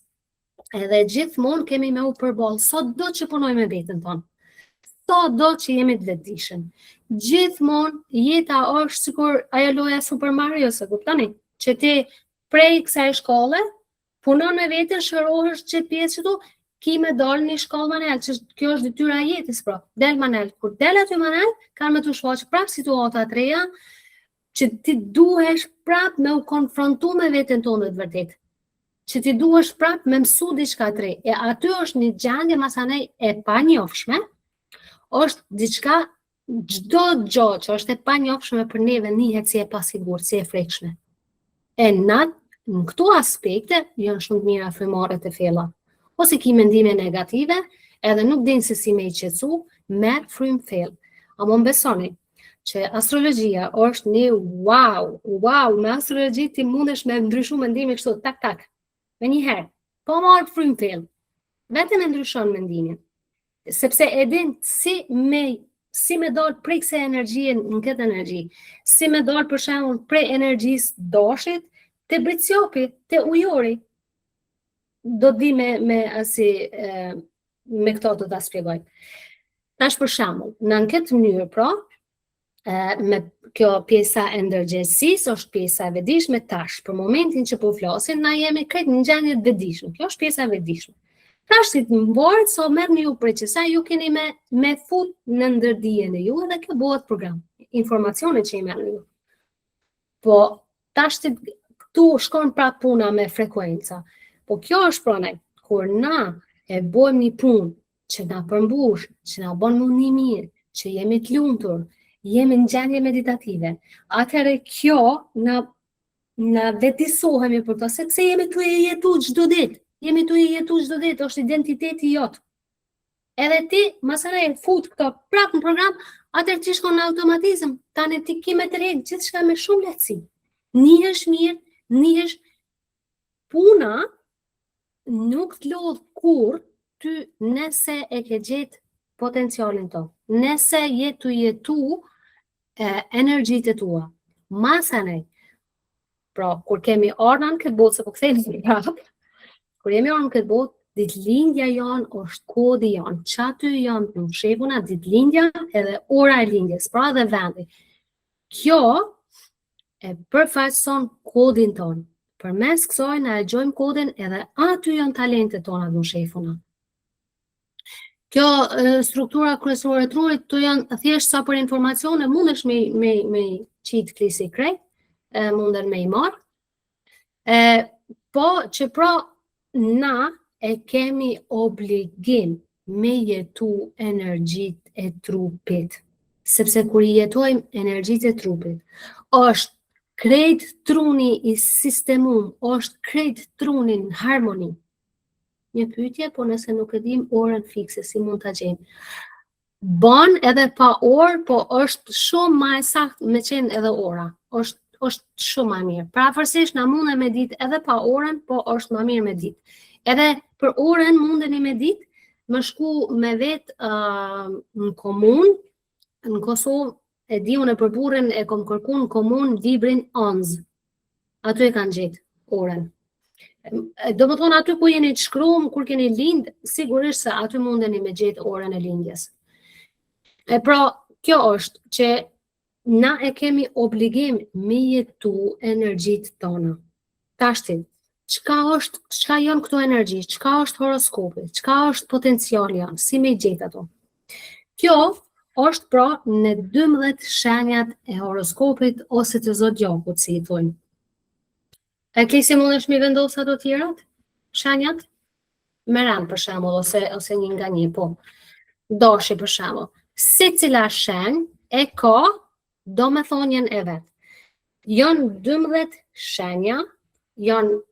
Edhe gjithmonë kemi me u përballë, sot do që punoj me veten tonë, sot do që jemi të vetëdijshëm. Gjithmonë jeta është sikur ajo loja Super Mario, se kuptoni, që ti prej kësaj shkolle, punon me veten, shërohesh që pjesë këtu, ki me dalë një shkollë manel, që kjo është detyra e jetës, pra. Del manel, kur del aty manel, kanë me të shfaqë prapë situata të reja, që ti duhesh prapë me u konfrontu me veten tonë të vërtet. Që ti duhesh prapë me mësu diçka të re. E aty është një gjendje masanej e panjohshme, është diçka, çdo gjë që është e panjohshme për neve njihet si e pasigurt, si e frekshme. E në këto aspekte janë shumë të mira frymarrjet e thella. Ose ki mendime negative, edhe nuk din se si me i qetësu, merr frymë thellë. A më besoni që astrologjia është një wow, me astrologji ti mundesh me ndryshu mendime kështu, tak, me njëherë, po marrë frymë thellë, vetëm e ndryshon mendimin, sepse e din si me dalë prej kësaj energjie në këtë energji, si me dalë për shembull prej energjisë dashit, te bricjopi, te ujori, do di me këto do ta shpjegoj. Tash për shembull, në këtë mënyrë pra, me kjo pjesa e ndërgjegjësisë është pjesa e vetëdijshme tash, për momentin që po flasim, na jemi krejt në gjendje të vetëdijshme. Kjo është pjesa e vetëdijshme. Tash si të mbarët, so merrni ju prej që sa ju keni me fut në ndërdijen e ju, edhe kjo bëhet program. Informacionet që i merrni ju. Po tash këtu shkon prapë puna me frekuenca. Po kjo është pranaj, kur na e bëjmë një punë që na përmbush, që na bën më një mirë, që jemi të lumtur, jemi në gjendje meditative, atëherë kjo na vetësohemi për to, sepse jemi tu e jetu çdo ditë, është identiteti jot. Edhe ti, masana e fut këto prapë në program, atëherë ti shkon në automatizëm, tani ti ki me të rejnë, gjithçka me shumë lehtësi. Nihesh mirë, nihesh puna, nuk të lodh kur ty nëse e ke gjetë potencialin to, nëse jetu energjitë tua. Masanej, pra, kur kemi ardhur në këtë botë, se po kthehemi prapë, kur jemi ardhur në këtë botë, ditëlindja janë është kodi janë, që aty janë të shefuna ditëlindja edhe ora e lindjes, pra dhe vendi. Kjo e përfaqëson kodin tonë. Përmes kësaj na e gjojmë kodin edhe aty janë talentet tona të shefuna. Kjo struktura kryesore e trurit, to janë thjesht sa për informacione, mundesh me qitë klisi krejt, munden me i marë, po që pra na e kemi obligim me jetu energjit e trupit, sepse kur i jetojmë energjit e trupit, është krejt truni i sistemum, është krejt truni në harmoni. Një pyetje, po nëse nuk e dim orën fikse, si mund ta gjejmë. Ban edhe pa orë, po është shumë më e saktë me qenë edhe ora. Është shumë më mirë. Pavarësisht na mundem me ditë edhe pa orën, po është më mirë me ditë. Edhe për orën mundeni me ditë, më shku me vetë në komunë, në Kosovë, e di unë për burrin e kom kërku në komunë librin Anz. Aty e kanë gjetë orën. Do më thonë aty ku jeni të shkruam, kur keni lind, sigurisht se aty mundeni me gjetë orën e lindjes. Pra, kjo është që na e kemi obligim me jetu energjit tona. Tashti, çka janë këto energji, çka është horoskopi, çka është potenciali janë, si me gjetë ato. Kjo është pra në 12 shenjat e horoskopit ose të zodiakut, si I thojnë. E Klisi mundesh mi vendos ato tjerat? Shenjat? Meran për shembull ose një nga një, po. Dashi për shembull. Secila shenjë e ka domethënien e vet. Janë 12 shenja, janë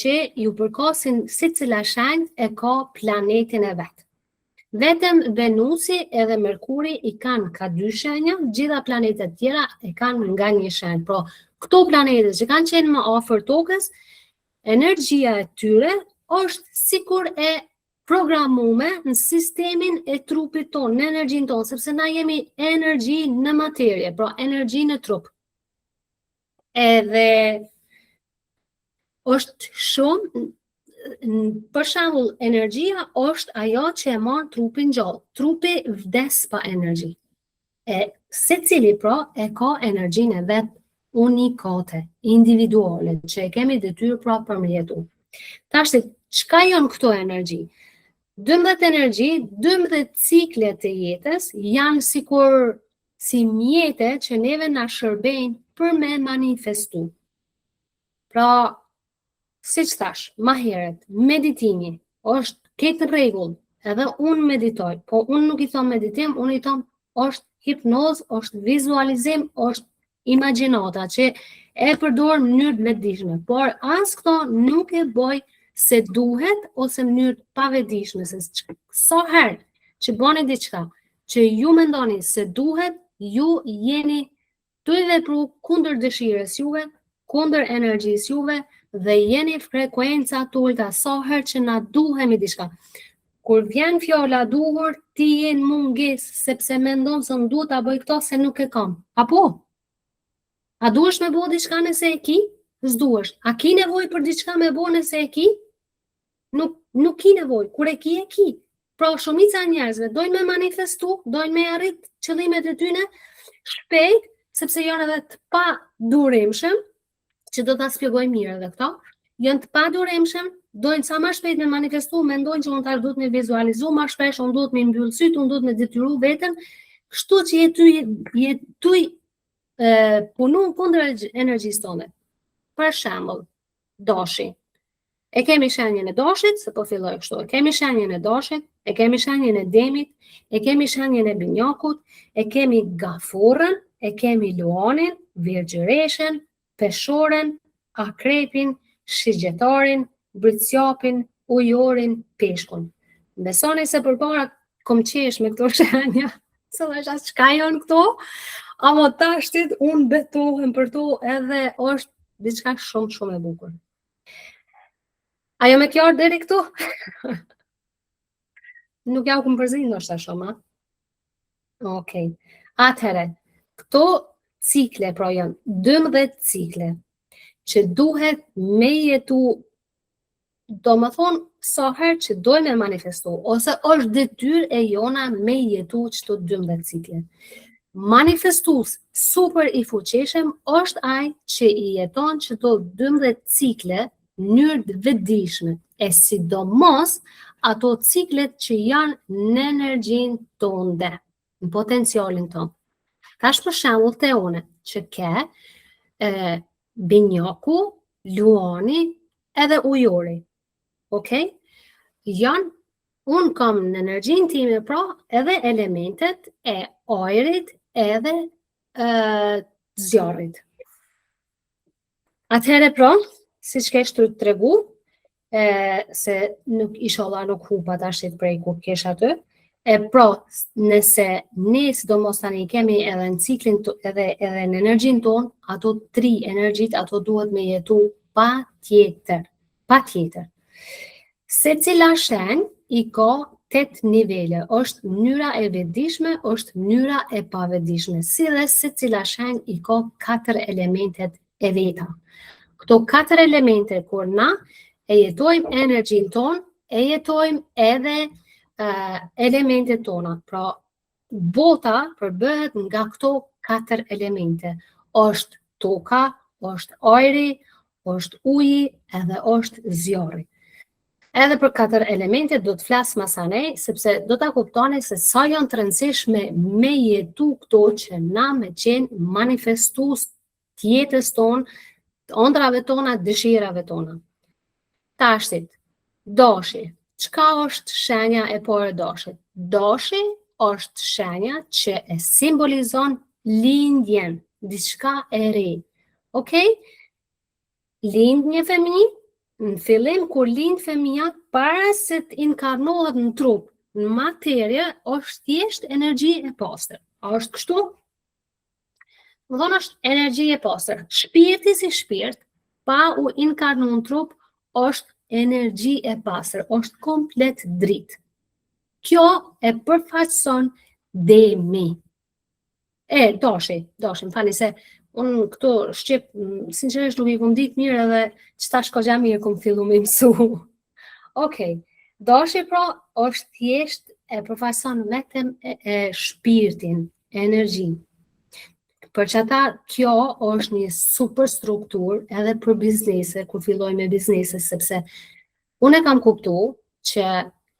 që ju përkasin secila shenjë e ka planetin e vet. Vetëm Venusi edhe Merkuri I kanë ka 2 shenja, gjitha planetet tjera e kanë nga një shenjë. Pra, këto planetet që kanë qenë më afër tokës, energjia e tyre është sikur e programume në sistemin e trupit tonë, në energjin tonë, sepse na jemi energji në materje, pra energji në trup. Edhe është shumë, për shembull, energjia është ajo që e marr trupin gjallë. Trupi vdes pa energji. Secili pra e ka energjinë e vet unikate, individuale, që e kemi detyrë pra për me jetu. Tash, çka janë këto energji? 12 energji, 12 cikle të jetës janë sikur si mjete që neve na shërbejnë për me manifestu. Pra, si që thash, ma heret, meditimi është këtë rregull, edhe unë meditoj, po unë nuk I thom meditim, unë I thom është hipnoz, është vizualizim, është imagjinata, që e përdor në mënyrë të vetëdijshme, por as këto nuk e boj se duhet ose në mënyrë pavetëdijshme, se sa herë që bëni diçka që ju mendoni se duhet, ju jeni të I vepru kundër dëshirës juve, kundër energjisë juve, dhe jeni frekuenca të ulta sa herë që na duhemi diçka. Kur vjen fjala duhur, ti je në mungesë sepse mendon se duhet ta bëj këto se nuk e kam. Apo? A duhesh me bëu diçka nëse e ki? S'duhesh. A ki nevojë për diçka me bëu nëse e ki? Nuk ki nevojë. Kur e ki. Pra shumica e njerëzve dojnë me manifestu, dojnë me arrit qëllimet e tyre shpejt, sepse janë edhe të pa durimshëm, që do ta shpjegoj mirë edhe këto, janë të paduremshëm, dojnë sa më shpejt me manifestu, mendojnë që unë tash duhet me vizualizu, më shpesh unë duhet me mbyll syt, unë duhet me detyru veten, kështu që jetuj punu kundër energjisë tonë. Për shembull, dashi. E kemi shenjën e dashit, se po filloj kështu. E kemi shenjën e dashit, e kemi shenjën e demit, e kemi shenjën e binjakut, e kemi gafurën, e kemi luanin, virgjëreshen, peshoren, akrepin, shigjetarin, britësjapin, ujorin, peshkun. Besoni se përpara kom qesh me këto shenja, se dhe shas çka janë këto, ama tashtit unë betohem për to edhe është diçka shumë e bukur. Ajo me kjarë deri këtu? Nuk ja u këmë përzi ndoshta shumë, a? Okej. Atëhere, këto cikle, pra janë 12 cikle, që duhet me jetu, do më thonë, sa herë që dojnë me manifestu, ose është detyrë e jona me jetu qëto 12 cikle. Manifestus super I fuqishëm është ai që I jeton qëto 12 cikle mënyrë të vetëdijshme, e sidomos ato ciklet që janë në energjin tonë, në potencialin tonë. Tash për shembull te une, që ke binjaku, luani edhe ujori. Okej? Unë kam në energjin time pra edhe elementet e ajrit edhe zjarrit. Atëhere pra, si që keshtu të tregu, se inshallah nuk hupa tashit prej kur kesh aty, pra, nëse ne sidomos tani kemi edhe në ciklin edhe në energjin ton, ato 3 energjit, ato duhet me jetu pa tjetër. Secila shenjë I ka 8 nivele, është mënyra e vetëdijshme, është mënyra e pavetëdijshme, si dhe secila shenjë I ka 4 elementet e veta. Këto 4 elemente, kur na e jetojmë energjin ton, e jetojmë edhe elementet tona. Pra, bota përbëhet nga këto 4 elemente. Është toka, është ajri, është uji edhe është zjarri. Edhe për 4 elemente do të flas masanej, sepse do ta kuptoni se sa janë të rëndësishme me jetu këto që na me qenë manifestus të jetës tonë, të ëndrave tona, dëshirave tona. Tashtit, doshi. Çka është shenja e parë e doshit? Doshi është shenja që e simbolizon lindjen, diçka e re. Okej? Lind një fëmijë, në fillim kur lind fëmia, para se të inkarnohet në trup, në materje, është thjesht energji e pastër. A është kështu? Më thonë është energji e pastër. Shpirti si shpirt, pa u inkarnu në trup, është energji e pastër, është komplet dritë. Kjo e përfaqëson demi. Doshi, më fali se unë këto shqip, sinqerisht nuk i kom ditë mirë edhe qëta shkoja mirë kom fillu me mësu. Okej, doshi pra është thjesht e përfaqëson vetëm e shpirtin, energjin. Për që ata, kjo është një super struktur edhe për biznese, kur filloj me biznese, sepse unë e kam kuptu që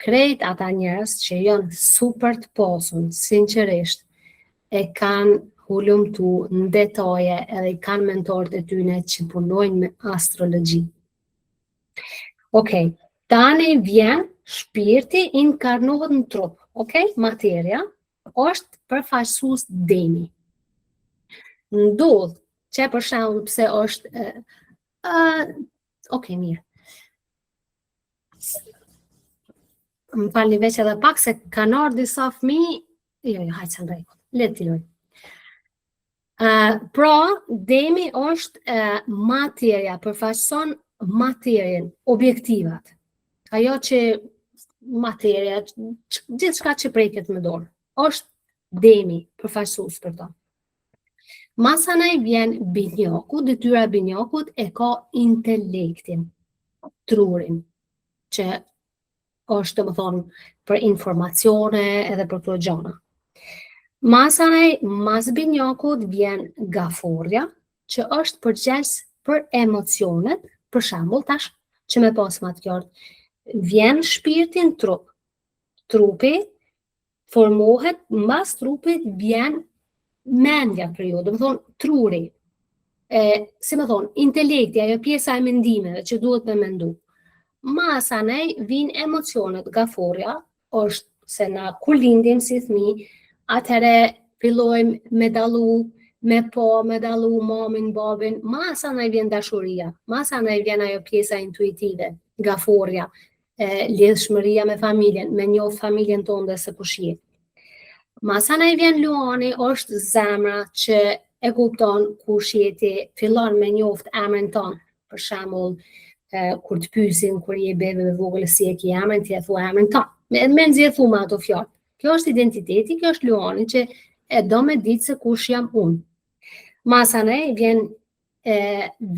krejt ata njerëz që janë super të posun, sinqerisht, e kanë hulumtu në detaje edhe i kanë mentorët e tyne që punojnë me astrologji. Okej, tani vjen shpirti inkarnohet në trup, okej? Materja është përfaqësues demi. Ndodh që për shembull pse është okej, mirë. Më falni veç edhe pak se kanë ardhur disa fëmijë, jo, hajtë sa drejt. Le të filloj. Pra, demi është materja, përfaqëson materjen, objektivat. Ajo që materja, gjithçka që preket me dorë, është demi, përfaqësues për to. Masanaj vjen binjoku, detyra binjokut e ka intelektin, trurin, që është, më thonë, për informacione edhe për këto gjëra. Masanaj, mas binjokut vjen gaforja, që është përgjegjës për emocionet, për shembull tash që me pas më të qartë, vjen shpirti në trup. Trupi formohet, mbas trupit vjen mendja për ju, do më thonë truri, si më thonë, intelekti, ajo pjesa e mendimeve që duhet me mendu. Masanaj vin emocionet, gaforja, është se na kur lindim si fëmijë, atëherë fillojmë me dallu, me dallu mamin, babin, masanaj vjen dashuria, masanaj vjen ajo pjesa intuitive, gaforja, lidhshmëria me familjen, me njoh familjen tonë dhe se kush je. Masanaj vjen luani, është zemra që e kupton kush je ti, fillon me njoft emrin tonë, për shembull, kur të pyesin kur je bebe me vogël si e ke emrin, ti e thua emrin tonë. Me nxjerr thuma ato fjalë. Kjo është identiteti, kjo është luani që e do me ditë se kush jam unë. Masanaj vjen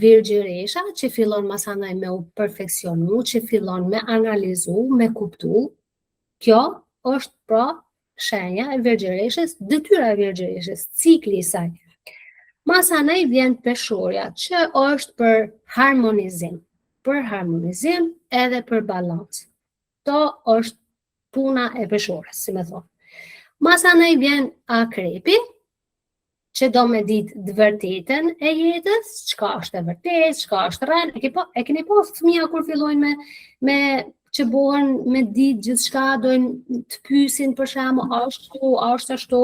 virgjëresha që fillon masanaj me u perfekcionu, që fillon me analizu, me kuptu. Kjo është pra shenja e virgjëreshës, detyra e virgjëreshës, cikli i saj. Masanaj vjen peshorja, që është për harmonizim edhe për balancë. To është puna e peshorës, si me thonë. Masanaj vjen akrepi, që do me ditë të vërtetën e jetës, çka është e vërtetë, çka është rënë. E keni pas fëmija kur fillojnë me që bëhen me ditë gjithçka, dojnë të pyesin për shembull, a është ashtu,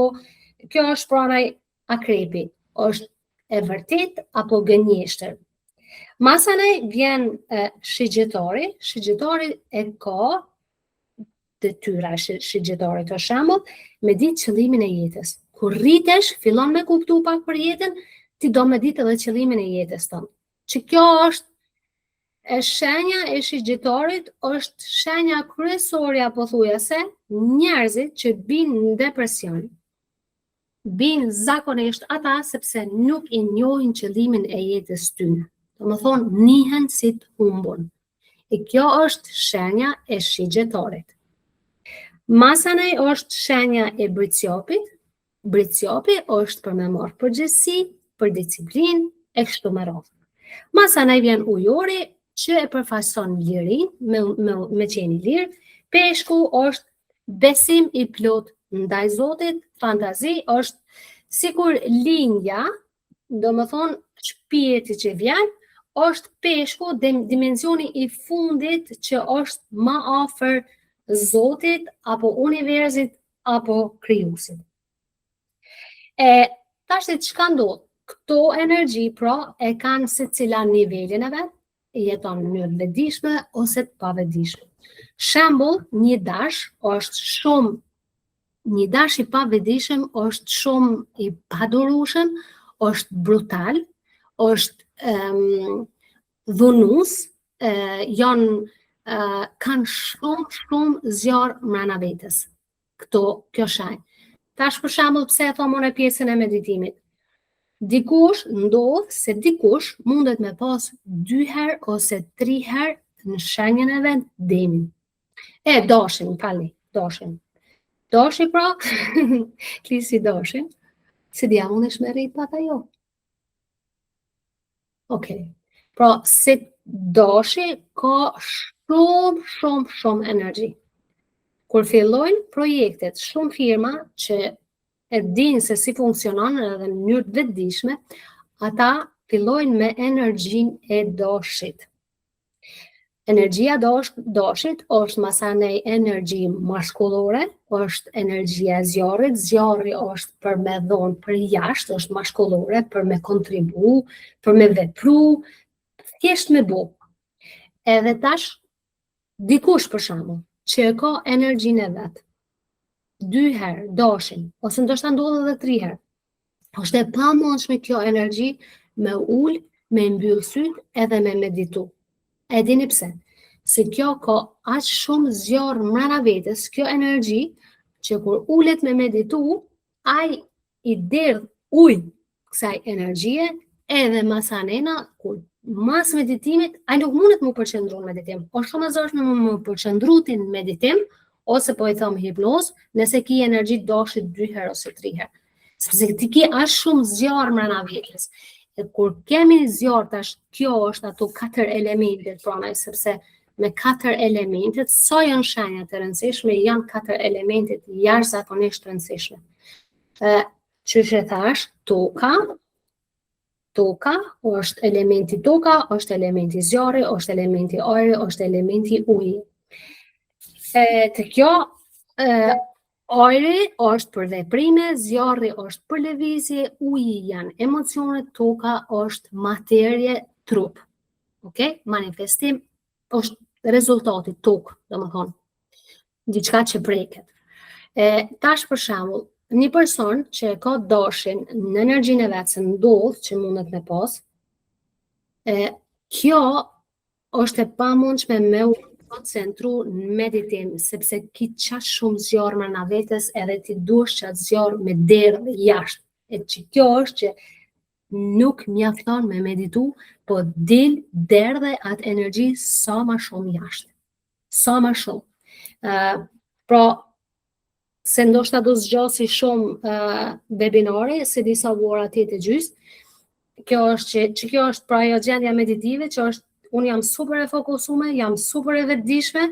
kjo është pranaj akrepi, është e vërtetë apo gënjeshtër. Masanaj vjen shigjetari e ka detyra shigjetari të shembull, me ditë qëllimin e jetës. Kur rritesh, fillon me kuptu pak për jetën, ti do me ditë edhe qëllimin e jetës tonë. Që kjo është shenja e shigjetarit, është shenja kryesorja pothuajse njerëzit që binë në depresion. Binë zakonisht ata sepse nuk i njohin qëllimin e jetës tyne. Do më thonë, njihen si të humbun. E kjo është shenja e shigjetarit. Masanaj është shenja e bricjopit. Bricjopi është për me marrë përgjegjësi, për disiplinë, e kështu me radhë. Masanaj vjen ujori, që e përfaqëson lirin, me qenë i lirë. Peshku është besim i plot ndaj Zotit, fantazi është sikur lindja, do më thonë shpirti që vjen, është peshku dimensioni i fundit që është më afër Zotit, apo universit, apo krijuesit. Tash çka ndodh? Këto energji pra e kanë secila nivelin e vet, jeton në mënyrë vetëdijshme ose të pavetëdijshme. Shembull, një dash i pavetëdijshëm është shumë i padurueshëm, është brutal, është dhunues, kanë shumë zjarr brenda vetes. Kjo shenjë. Tash për shembull, pse e them unë pjesën e meditimit? Dikush mundet me pas 2 herë ose 3 herë në shenjën e vet demin. Dashin. Dashi pra, klisi dashin, se diamun e shmerit pata jo. Okej. Pra, se dashi ka shumë energji. Kur fillojnë projektet, shumë firma që e dinë se si funksionon edhe në mënyrë të vetëdijshme, ata fillojnë me energjinë e dashit. Energjia dashit është masanej energji maskullore, është energjia e zjarrit. Zjarri është për me dhonë për jashtë, është maskullore, për me kontribu, për me vepru, thjesht me bu. Edhe tash, dikush për shembull, që e ka energjinë e vet, 2 herë dashin, ose ndoshta ndodh edhe 3 herë. Është e pamundshme kjo energji me ul, me mbyll syt edhe me meditu. E dini pse? Se kjo ka aq shumë zjarr brenda vetes, kjo energji, që kur ulet me meditu, ai i derdh ujë kësaj energjie, edhe masanena, kur mas meditimit, ai nuk mundet më përqendru në meditim. Është shumë e zorshme më përqendru ti në meditim, ose po i thom hipnoz, nëse ki energji dashit 2 herë ose 3 herë. Sepse ti ki aq shumë zjarr brenda vetes. E kur kemi zjarr tash, kjo është ato 4 elementet pranaj, sepse me 4 elementet, sa janë shenjat e rëndësishme, janë 4 elementet jashtëzakonisht rëndësishme. Qysh e thash, toka është elementi toka, është elementi zjarri, është elementi ajri, është elementi uji. Të kjo, ajri është për veprime, zjarri është për lëvizje, uji janë emocionet, toka është materje, trup. Okay? Manifestim është rezultati tokë, domethënë, diçka që preket. Tash për shembull, një person që ka dashin në energjinë e vet, se ndodh që mundet me pas, kjo është e pamundshme me u koncentru në meditim, sepse ki qash shumë zjarr brenda vetes, edhe ti duhesh qatë zjarr me derdhë jashtë. Që kjo është që nuk mjafton me meditu, po derdhe atë energji sa ma shumë jashtë. Sa ma shumë. Pra, se ndoshta do zgjasi shumë webinare, se disa vuara 8:30, kjo është pra ajo gjendja meditive, që është unë jam super e fokusume, jam super e vetëdijshme,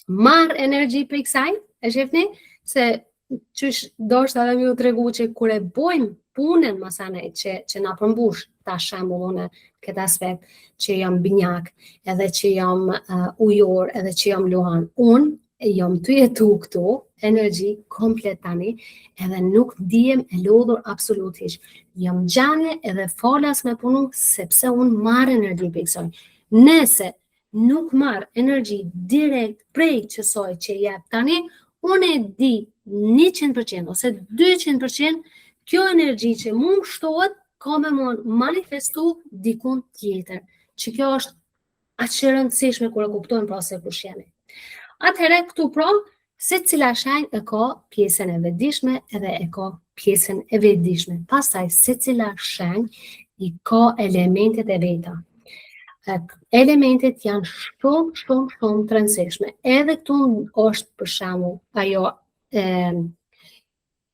marr energji për kësaj, e shifni, se qysh ndoshta edhe më u tregu që kur e bojmë punën masanej që na përmbush, ta shembull unë këtë aspekt, që jam binjak, edhe që jam ujor, edhe që jam luhan, unë jam të jetu këtu, energji komplet tani, edhe nuk dijem e lodhur absolutisht. Jam gjane edhe falas me punu, sepse unë marr energji për kësaj. Nëse nuk marr energji direkt prej qësoj që jep tani, unë e di 100% ose 200% kjo energji që mu më shtohet, ka me manifestu dikun tjetër. Që kjo është aq e rëndësishme kur e kuptojmë pra se kush jemi. Atëherë këtu pra, se cila shenjë e ka pjesën e vetëdijshme edhe e ka pjesën e vetëdijshme. Pastaj se cila shenjë i ka elementet e veta. Elementet janë shumë të rëndësishme. Edhe këtu është për shembull ajo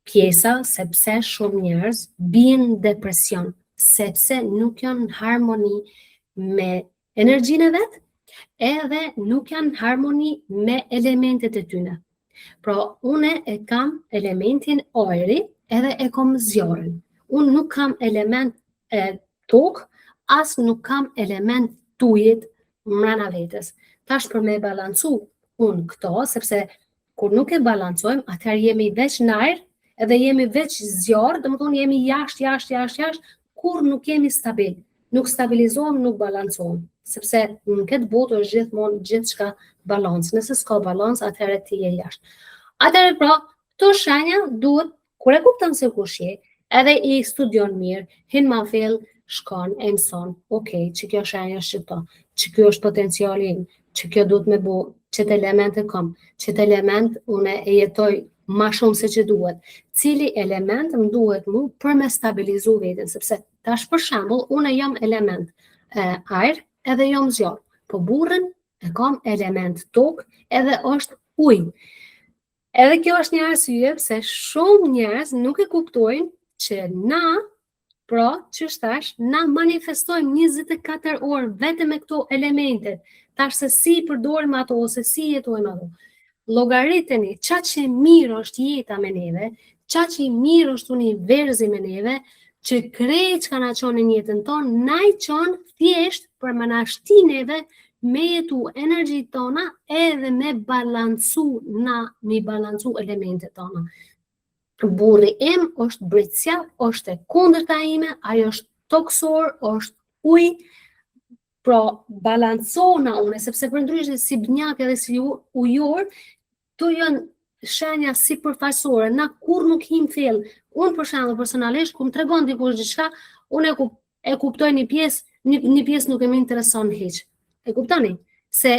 pjesa sepse shumë njerëz bien depresion, sepse nuk janë në harmoni me energjinë e vet, edhe nuk janë në harmoni me elementet e tyne. Pra, une e kam elementin ajri edhe e kam zjarrin. Unë nuk kam element tokë, as nuk kam element tujit mrena vetes. Tash për me balancu unë këto, sepse kur nuk e balancojmë, atëherë jemi veç në ajër, edhe jemi veç zjarr, domethënë jemi jashtë, kur nuk jemi stabil. Nuk stabilizohem, nuk balancohem, sepse në këtë botë është gjithmonë gjithçka balans. Nëse s'ka balans, atëherë ti je jashtë. Atëherë pra, këto shenja duhet, kur e kupton se kush je, edhe i studion mirë, hin ma fill, shkon, e mëson, okay, që kjo shenja është këto, që kjo është potenciali im, që kjo duhet me bu, çet element e kam, çet element une e jetoj ma shumë se që duhet, cili element më duhet mu për me stabilizu veten, sepse tash për shembull, une jam element ajër edhe jam zjarr, po burrin e kam element tokë edhe është ujë. Edhe kjo është një arsye pse shumë njerëz nuk e kuptojnë që na, pra, që thash, na manifestojmë 24 orë vetëm me këto elemente, tash se si përdorim ato ose si jetojmë ato. Llogariteni qa që mirë është jeta me neve, qa që mirë është universi me neve, që krejt që ka na qonë në jetën tonë, na i qonë thjesht për më na shti neve me jetu energjit tona edhe me balancu elementet tona. Burri im është britësja, është e kundërta ime, ajo është toksor, është ujë, pra balancona une, sepse për ndryshe si bnjak edhe si ujor, to janë shenja si përfaqësore, na kur nuk him fill. Unë për shembull personalisht, kur më tregon dikush diçka, unë e kuptoj një pjesë nuk e më intereson hiç. E kuptoni? Se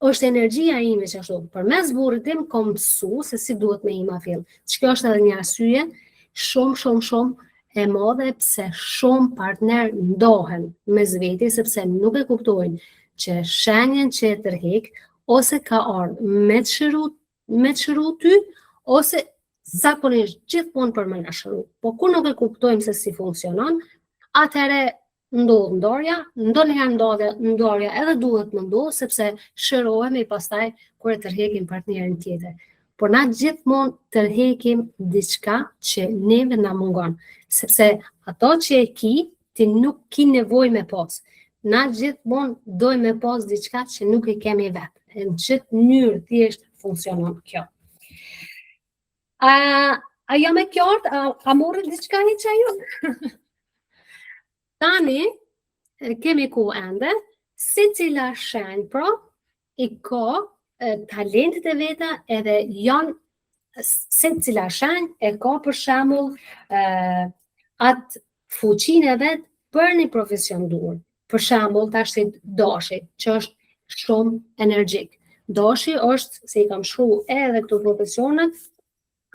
është energjia ime që ashtu. Përmes burrit tim kam mësu se si duhet me ima fill. Kjo është edhe një arsye shumë e madhe pse shumë partner ndohen me zveti, sepse nuk e kuptojnë që shenjen që e tërhek ose ka ardhur me të shëru ty, ose zakonisht gjithmonë për me na shëru. Po kur nuk e kuptojmë se si funksionon, atëherë ndodh ndarja, ndonjëherë ndarja edhe duhet më ndodh, sepse shërohemi pastaj kur e tërhekim partnerin tjetër. Por na gjithmonë tërhekim diçka që neve na mungon, sepse ato që e ti nuk ki nevojë me pas. Na gjithmonë dojmë me pas diçka që nuk e kemi vetë. Në gjithë mënyrë thjesht funksionon kjo. A jam e qartë? A morët diçka një që ju? Tani, kemi ku ende, si cila shenjë, pra, i ka talentet e veta edhe janë, si cila shenjë e ka për shembull atë fuqinë e vet për një profesion dur. Për shembull, tash dashi, që është shumë energjik. Dashi është, se i kam shkruar edhe këto profesionet,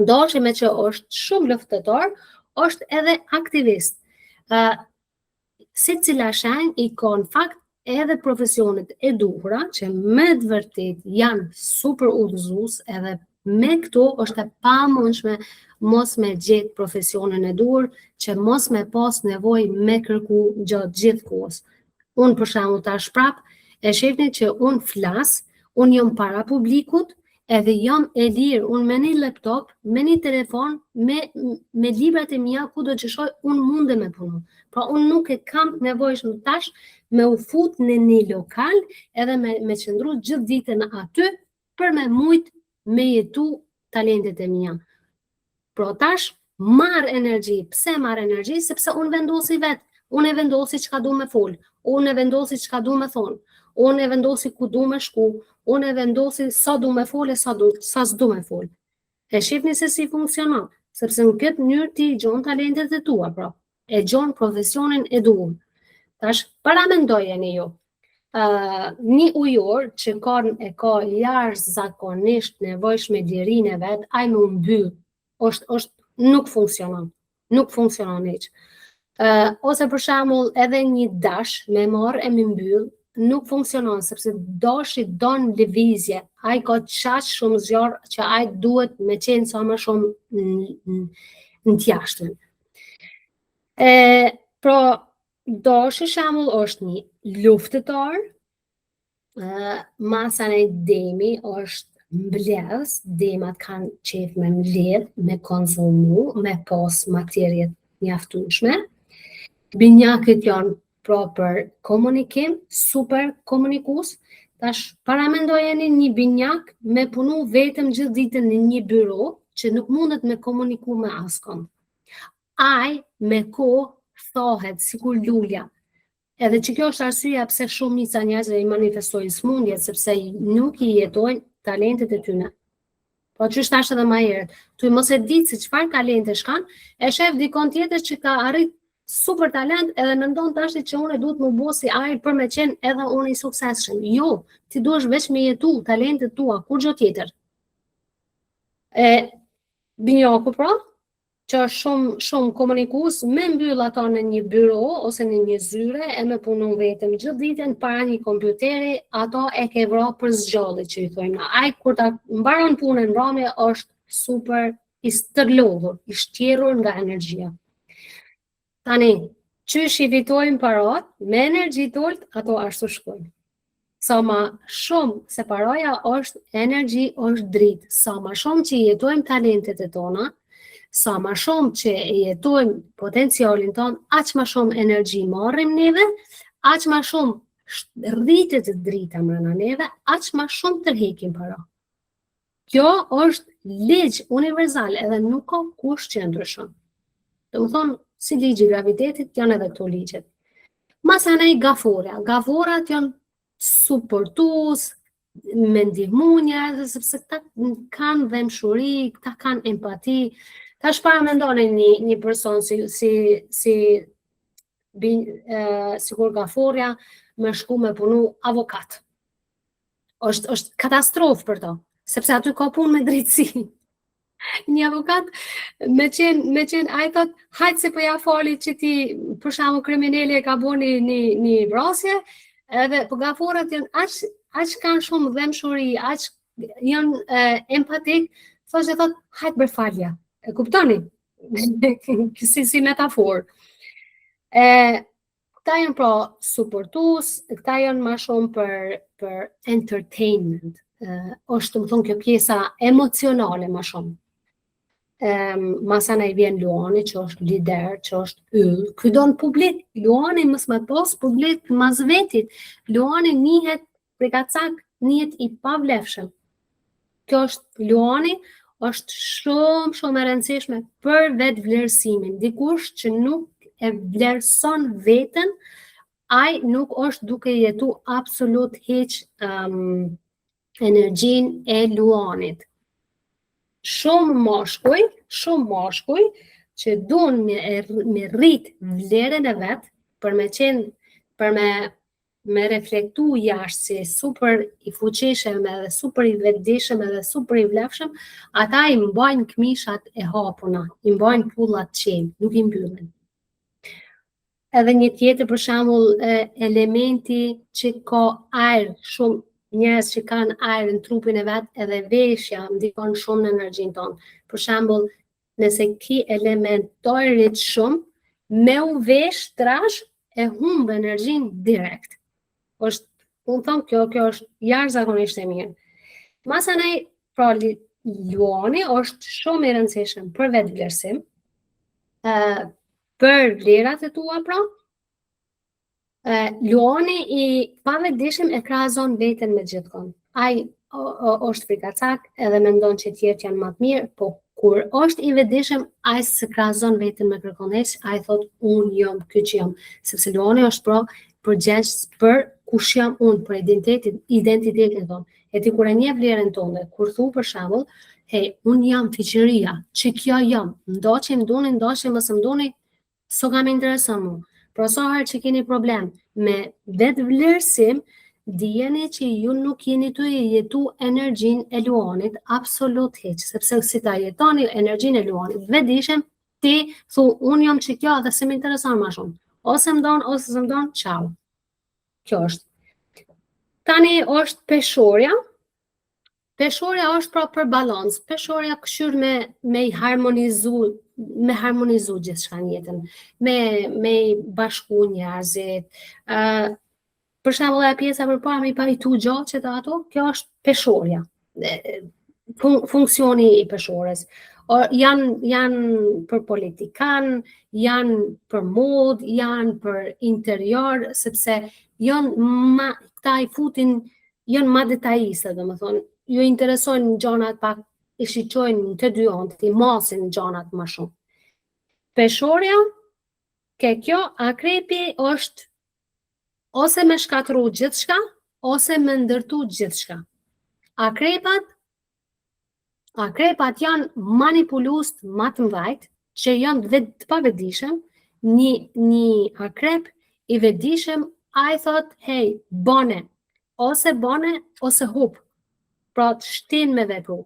dashi me që është shumë luftetar, është edhe aktivist. Si cila shenjë i ka në fakt edhe profesionet e duhura, që me të vërtet janë super udhëzues, edhe me këto është e pamundshme mos me gjetë profesionin e duhur, që mos me pas nevojë me kërku gjatë gjithë kohës. Unë për shembull tash prap e shihni që unë flas, unë jam para publikut, edhe jam e lirë, unë me një laptop, me një telefon, me librat e mia, ku do që shoj, unë munde me punu. Pra unë nuk e kam nevojshëm tash me u fut në një lokal, edhe me qëndru gjithë ditën aty, për me mujt me jetu talentet e mia. Pra tash, marr energji. Pse marr energji? Sepse unë vendosi vetë. Unë e vendosi çka du me fol. Unë e vendosi çka du me thonë. Unë e vendosi ku du me shku. Unë e vendosi sa du me fol e sa s'du me fol. E shifni se si funksionon. Sepse në këtë mënyrë ti gjon talentet e tua, pra. E gjon profesionin e duhur. Tash, paramendojeni ju. Një ujor që e ka jashtëzakonisht nevojshme lirinë e vet, ai më mbyll. Nuk funksionon. Nuk funksionon hiç. Ose për shembull edhe një dash me marr e më mbyll, nuk funksionon sepse dashi don lëvizje. Ai ka qaq shumë zjarr që ai duhet me qenë sa më shumë në t'jashtën. Pra, dashi shembull është një luftetar, Masa në demi është mbledhës, demat kanë qef me mbledh, me konsumu, me pos materjet mjaftueshme. Binjakët janë për komunikim, super komunikus. Tash paramendojeni një binjak me punu vetëm gjithë ditën në një byro që nuk mundet me komuniku me askon. Ai me kohë thohet sikur lulja. Edhe që kjo është arsyeja pse shumica njerëzve i manifestojnë smundjet, sepse nuk i jetojnë talentet e tyre. Po ç'është tash edhe më herët, ty mos e di se çfarë talentesh kanë, e shef dikon tjetër që ka arrit super talent edhe mendon tash që unë duhet më bëj si ai për me qenë edhe unë i suksesshëm. Jo, ti duhesh veç me jetu talentet tua, kur gjë tjetër. Binjaku pra, që është shumë komunikues, me mbyll ata në një byro ose në një zyre e me punu vetëm gjithë ditën para një kompjuteri, ato e ke vra për zgjalli që i thojmë. Ai kur ta mbaron punën mbrëmje është super i stërlodhur, i shtjerur nga energjia. Tani, qysh i fitojmë parat, me energji tolt, ato ashtu shkojnë. Sa ma shumë se paraja është energji, është dritë. Sa ma shumë që jetojmë talentet e tona, sa ma shumë që jetojmë potencialin ton, aq ma shumë energji marrim neve, aq ma shumë rritet të drita mrena neve, aq ma shumë tërhekim para. Kjo është ligj universal edhe nuk ka kush që ndryshon. Do më thonë, si ligji gravitetit janë edhe këto ligjet. Masanej gaforja. Gaforat janë suportues, me ndihmu njerëz, sepse këta kanë dëmshuri, këta kanë empati. Tash para mendoni një person sikur gaforja me shku me punu avokat. Është katastrofë për to, sepse aty ka punë me drejtësi. Një avokat me qenë ai thot, hajtë se po ja fali që ti për shembull kriminali e ka bënë një vrasje, edhe po gaforat janë aq kanë shumë dëmshuri, aq janë empatik, thot hajtë bër falja. E kuptoni? si metaforë. Këta janë pra supportues, këta janë ma shumë për entertainment. Është më thonë kjo pjesa emocionale ma shumë. Masana i vjen Luani që është lider, që është yll. Ky don publik, Luani mos më pas publik mas vetit. Luani njihet përkacak, njihet i pavlefshëm. Kjo është Luani, është shumë e rëndësishme për vetë vlerësimin. Dikush që nuk e vlerëson veten, ai nuk është duke jetu absolut hiç energjin e Luanit. Shumë mashkuj që duan me rrit vlerën e vet, për me reflektu jashtë si super i fuqishëm edhe super i vetëdijshëm edhe super i vlefshëm, ata i mbajnë këmishat e hapuna, i mbajnë pullat qenë, nuk i mbyllen. Edhe një tjetër për shembull elementi që ka ajër, shumë njerëz që kanë ajër në trupin e vet, edhe veshja ndikon shumë në energjinë tonë. Për shembull, nëse ki element të rrit shumë, me u vesh trash e humb energjinë direkt. Unë thonë kjo është jashtëzakonisht e mirë. Masanej, pra Luani është shumë i rëndësishëm për vetë vlerësim, për vlerat e tua pra. Luani i pavetëdijshëm e krahazon veten me gjithkon. Ai është frikacak edhe mendon që tjerët janë më të mirë, po kur është i vetëdijshëm, ai se krahazon veten me kërkones, ai thot unë jam ky që jam, sepse Luani është përgjegjës për kush jam unë, për identitetin tonë. E ti kur e njeh vlerën tonë, kur thu për shembull, hey, unë jam fiqëria, që kjo jam, ndoqim duni, ndoqim mos më duni, so kam intereson mu. Pra sa herë që keni problem me vetë vlerësim, dijeni që ju nuk jeni të jetu energjinë e Luanit absolut hiç, sepse si ta jetoni energjinë e Luanit, vetëdijshëm ti thu unë jam që kjo dhe se më intereson më shumë. Ose më don, ose s'më don, ciao. Kjo është. Tani është peshorja. Peshorja është pra për balans. Peshorja këshyr me harmonizu gjithçka në jetën, me bashku njerëzit, për shembull e pjesa përpara me i pajtu gjaçet ato, kjo është peshorja. Funksioni i peshores. Janë për politikan, janë për mod, janë për interior, sepse këta i futin, janë ma detajiste, domethënë, ju interesojnë gjanat pak, i shiqojnë të dy anë, i masin gjanat më shumë. Peshorja, kjo akrepi është ose me shkatru gjithçka, ose me ndërtu gjithçka. Akrepat janë manipulus më të mëdhtë, që janë të pavetdijshëm. Një akrep i vetdijshëm, ai thot, hey, bane, ose hup, pra të shtin me vepru.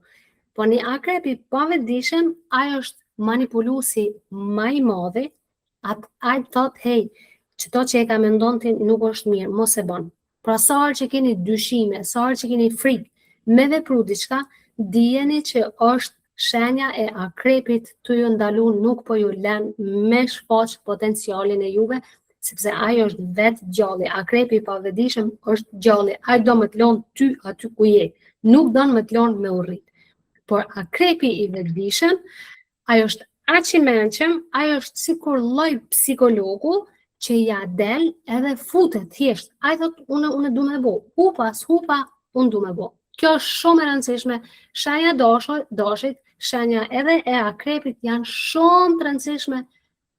Po një akrep i pavetdijshëm, ai është manipulusi më i madhi, ai thot, hey, çdo që e ka mendon ti nuk është mirë, mos e bën. Pra sa herë që keni dyshime, sa herë që keni frikë me vepru diçka, dijeni që është shenja e akrepit të ju ndalu, nuk po ju lën me shfaq potencialin e juve, sepse ai është vetë gjalli. Akrepi i pavetdijshëm është gjalli, ai do më të lënë ty aty ku je, nuk do më të lënë me urrit. Por akrepi i vetdijshëm, ai është aq i mençëm, ai është sikur lloj psikologu që ja del edhe futet thjesht. Ai thot unë du me bo, hupa, unë du me bo. Kjo është shumë e rëndësishme. Shenja dashit, shenja edhe e akrepit janë shumë të rëndësishme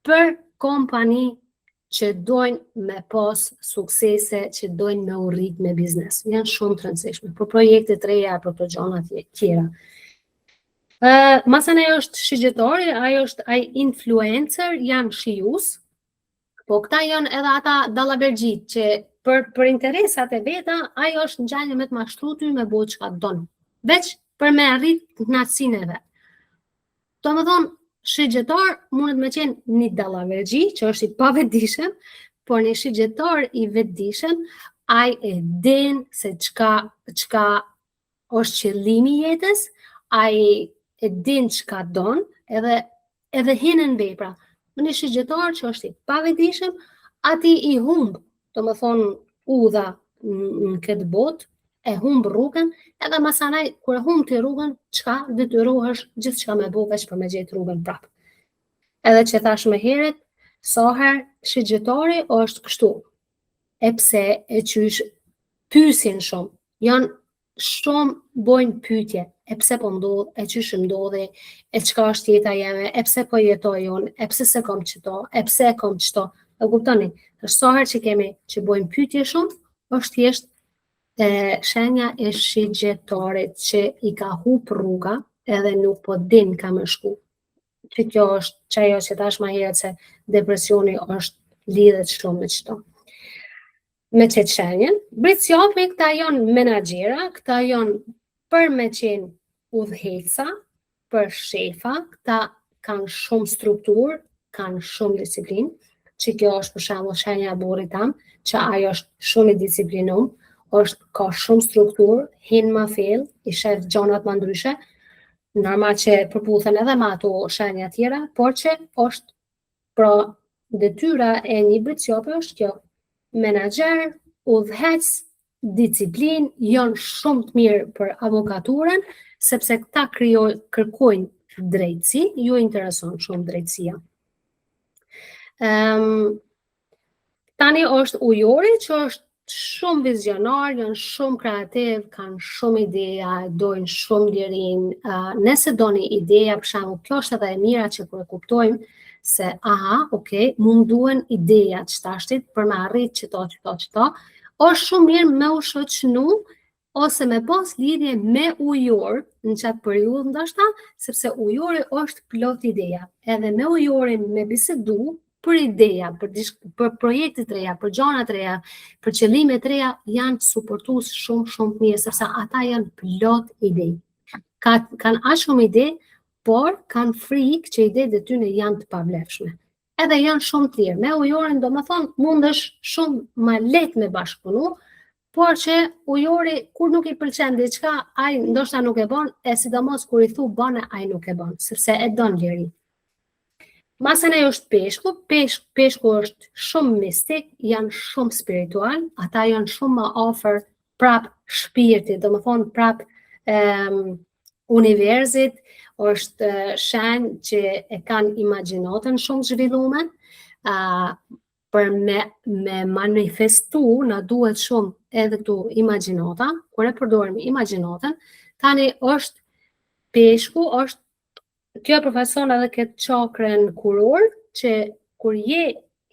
për kompani që dojnë me pas suksese, që dojnë me urrit me biznes. Janë shumë të rëndësishme për projekte të reja, për të gjona tjera. Masën e është shigjetori, ai influencer, janë shijus, po këta janë edhe ata dallavergjit që për interesat e veta, ai është në gjallje me të mashtru ty me bo çka don, veç për me arrit kënaqësinë e vet. Domethënë, shigjetar mundet me qenë një dallavergji që është i pavetdijshëm, por një shigjetar i vetdijshëm, ai e din se çka është qëllimi i jetës, ai e din çka don, edhe hinën vepra. Një shigjetar që është i pavetdijshëm, ati i humb, domethënë udha në këtë botë, e humb rrugën, edhe masanaj, kur e humb të rrugën, çka detyrohesh gjithçka me bo veç për me gjetë rrugën prapë. Edhe që thash më herët, sa herë shigjetari është kështu, e pse e qysh pyesin shumë, janë shumë bojnë pyetje, e pse po ndodh, e qysh ndodhi, e çka është jeta jeme, e pse po jetoj unë, e pse se kom qëto, e pse kom qëto. E kuptoni, sa herë që kemi që bojmë pyetje shumë, është thjesht shenja e shigjetarit që i ka hup rruga edhe nuk po din ka më shku. Që kjo është çajo që tash më herët se depresioni është lidhet shumë me çto. Me qëtë shenjen, britsjapi këta janë menaxhera, këta janë për me qenë udhëheca, për shefa, këta kanë shumë strukturë, kanë shumë disiplinë, që kjo është për shembull shenja e burrit tam, që ai është shumë i disiplinuar, ka shumë strukturë, hin ma fill, i shef gjanat më ndryshe, normal që përputhen edhe me ato shenja tjera, por që është pra detyra e një britsjapi është kjo. Menaxher, udhëhec, disiplinë janë shumë të mirë për avokaturën, sepse këta kërkojnë drejtësi, ju intereson shumë drejtësia. Tani është ujori që është shumë vizionar, janë shumë kreativ, kanë shumë ideja, dojnë shumë lirin. Nëse doni ideja, për shembull, kjo është edhe e mira që kur e kuptojmë se mund duhen ideja të shtashtit për me arrit qëto, është shumë mirë me u shoqënu ose me pas lidhje me ujor në qatë periudhë ndoshta, sepse ujori është plot ideja. Edhe me ujorin me bisedu për ideja, për projekte të reja, për gjana të reja, për qëllime të reja, janë suportues shumë të mirë, sepse ata janë plot ide. Kanë aq shumë ide, por kanë frikë që idetë e tyre janë të pavlefshme. Edhe janë shumë të lirë. Me ujorin domethënë mundesh shumë më lehtë me bashkëpunu, por që ujori kur nuk i pëlqen diçka, ai ndoshta nuk e bën, e sidomos kur i thu bëne, ai nuk e bën, sepse e don liri. Masën e është peshku, peshku është shumë mistik, janë shumë spiritual, ata janë shumë më afër prap shpirtit, do më thonë prap universit, është shenjë që e kanë imagjinatën shumë zhvilluar, për me manifestu na duhet shumë edhe këtu imagjinata, kur e përdorim imagjinatën, tani është peshku, kjo përfaqëson edhe këtë çakrën kuror, që kur je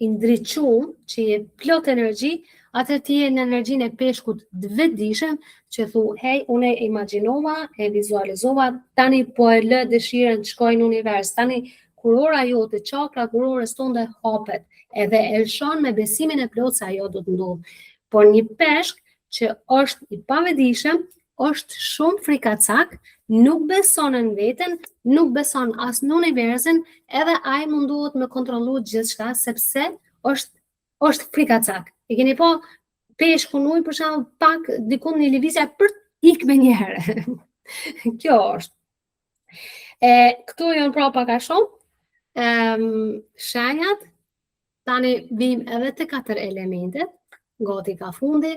i ndriçuar, që je plot energji, atë ti je në energjinë e peshkut të vetëdijshëm, që thu, hej, unë e imagjinova, e vizualizova, tani po e lë dëshirën të shkoj në univers, tani kurora jote, çakra kurorës tonë hapet, edhe e lëshon me besimin e plot se ajo do të ndodhë. Por një peshk që është i pavetëdijshëm, është shumë frikacak, nuk beson në veten, nuk beson as në universin, edhe ai munduhet me kontrollu gjithçka sepse është frikacak. E keni po peshku në ujë për shembull pak dikun një lëvizje për të ikë me një herë. Kjo është. Këtu janë pra pak a shumë shenjat. Tani vim edhe të 4 elementet, gati ka fundi.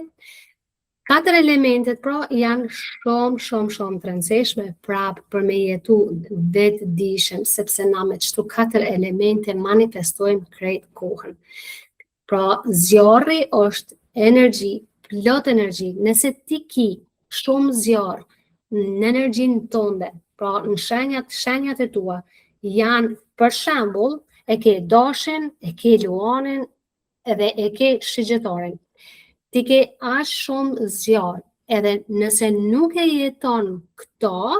4 elementet pra janë shumë të rëndësishme prapë për me jetu vetëdijshëm, sepse na me çto 4 elemente manifestojmë krejt kohën. Pra zjarri është energji, plot energji. Nëse ti ki shumë zjarr në energjinë tënde, pra në shenjat e tua janë për shembull e ke dashin, e ke luanin, edhe e ke shigjetorin. Ti ke aq shumë zjarr, edhe nëse nuk e jeton këto,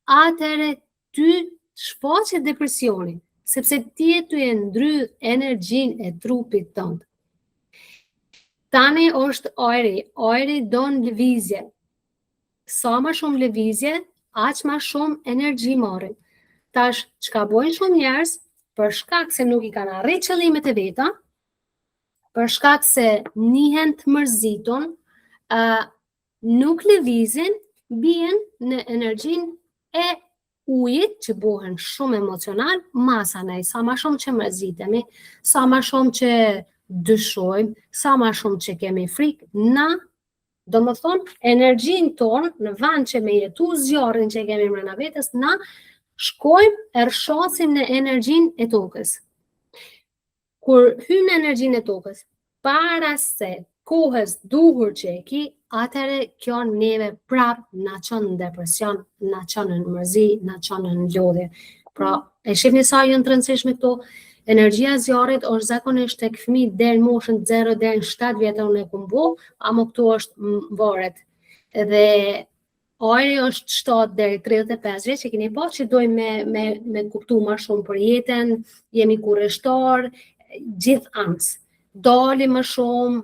atëherë ty shfaqet depresioni, sepse ti e ty e ndryr energjinë e trupit tënd. Tani është ajri don lëvizje. Sa më shumë lëvizje, aq më shumë energji marrin. Tash, çka bojnë shumë njerëz, për shkak se nuk i kanë arrit qëllimet e veta, për shkak se njihen të mërziton, nuk lëvizin, bien në energjinë e ujit që bëhen shumë emocional, masanej, sa më shumë që mërzitemi, sa më shumë që dyshojmë, sa më shumë që kemi frikë, na, do më thonë, energjinë tonë, në vend që me jetu zjarrin që kemi mrena vetes, na shkojmë e rrshasim në energjinë e tokës. Kur hymë në energjinë e tokës, para se kohës duhur që e ki, atëre kjo neve prap na çon në depresion, na çon në mërzi, na çon në lodhje. Pra, e shihni sa janë të rëndësishme këto. Energjia e zjarrit është zakonisht tek fëmijët deri në moshën 0 deri në 7 vjetë e kumbo, ama këtu është varet. Dhe ajri është 7 deri 35 vjeç, që keni pa që dojmë me kuptu më shumë për jetën, jemi kurreshtar, gjithë ans. Dali më shumë,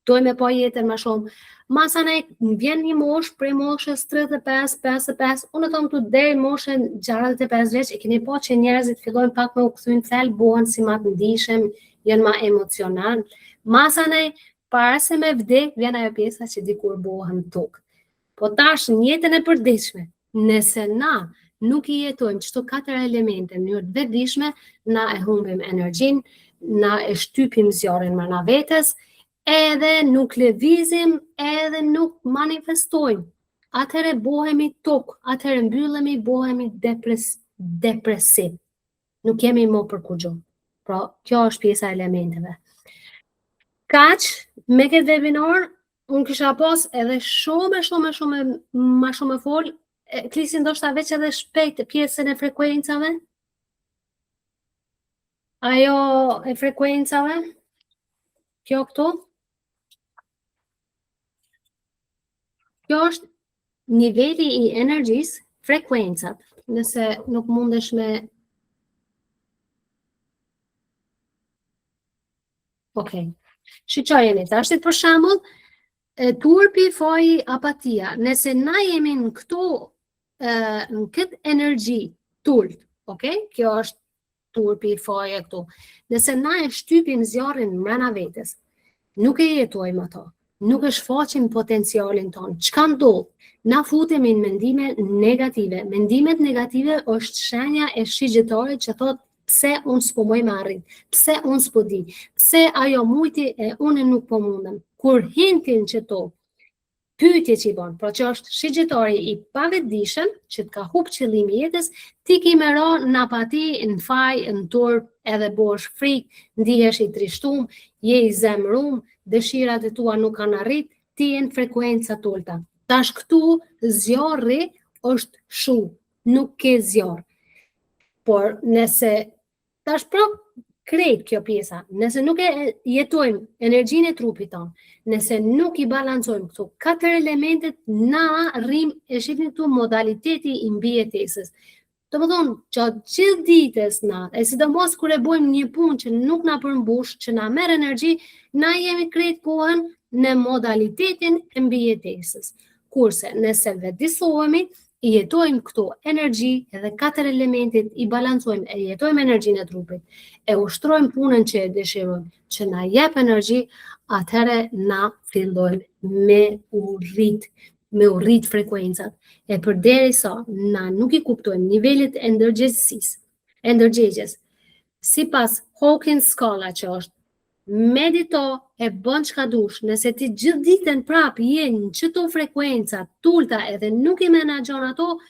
dojmë pa jetën më shumë. Masane vjen një moshë prej moshës 35, 55, unë thonë këtu deri moshën 65 vjeç, e keni pa që njerëzit fillojnë pak me u kthy në thelb, bëhen si ma të ndihshëm, janë ma emocional. Masane para se me vdek vjen ajo pjesa që dikur bëhen tokë. Po tash në jetën e përditshme, nëse na nuk i jetojmë çto 4 elemente në mënyrë të vetëdijshme, na e humbim energjinë, na e shtypim zjarrin mrena vetes, edhe nuk lëvizim, edhe nuk manifestojmë. Atëherë bëhemi tokë, atëherë mbyllemi, bëhemi depresiv. Nuk kemi më për kurrë. Pra, kjo është pjesa e elementeve. Kaq, me këtë webinar, unë kisha pas edhe shumë ma shumë fol, Klisi ndoshta veç edhe shpejt pjesën e frekuencave. Ajo e frekuencave, kjo këtu. Kjo është niveli i energjisë, frekuencat. Nëse nuk mundesh me... Okej. Shiqojeni, tashtit për shembull, turpi, faji, apatia. Nëse na jemi në këtu, në këtë energji tullt, okay? Kjo është turpi, faji këtu. Nëse na e shtypim zjarrin mrena vetes, nuk e jetojmë ato, nuk e shfaqim potencialin ton. Çka ndodh? Na futemi në mendime negative. Mendimet negative është shenja e shigjetorit që thot pse unë s'po moj me arrit, pse unë s'po di, pse ajo mujti e unë nuk po mundem. Kur hintin që to pyetje që i bon, por që është shigjetari i pavetdijshëm, që të ka hup qëllimi jetës, ti ki me ra në apati, në faj, në turp, edhe bosh frik, ndihesh i trishtum, je i zemrum, dëshirat e tua nuk kanë arrit, ti e në frekuenca tolta. Tash këtu zjarri është shu, nuk ke zjarr. Por nëse tash krejt kjo pjesa, nëse nuk e jetojmë energjinë e trupit tonë, nëse nuk i balancojmë këto 4 elementet, na rrim e shihni këtu modaliteti i mbijetesës. Do të thonë, gjatë gjithë ditës na, e sidomos kur e bojmë një punë që nuk na përmbush, që na merr energji, na jemi krejt kohën në modalitetin e mbijetesës. Kurse nëse vetëdijsohemi, i jetojmë këto energji edhe 4 elementet, i balancojmë, e jetojmë energjinë e trupit, e ushtrojmë punën që e dëshirojmë, që na jep energji, atëherë na fillojmë me urrit frekuencat. E përderisa na nuk i kuptojmë nivelet e ndërgjegjes, sipas Hawkins skala që është medito e bën çka dush, nëse ti gjithë ditën prap je në çdo frekuenca tulta edhe nuk i menaxhon ato,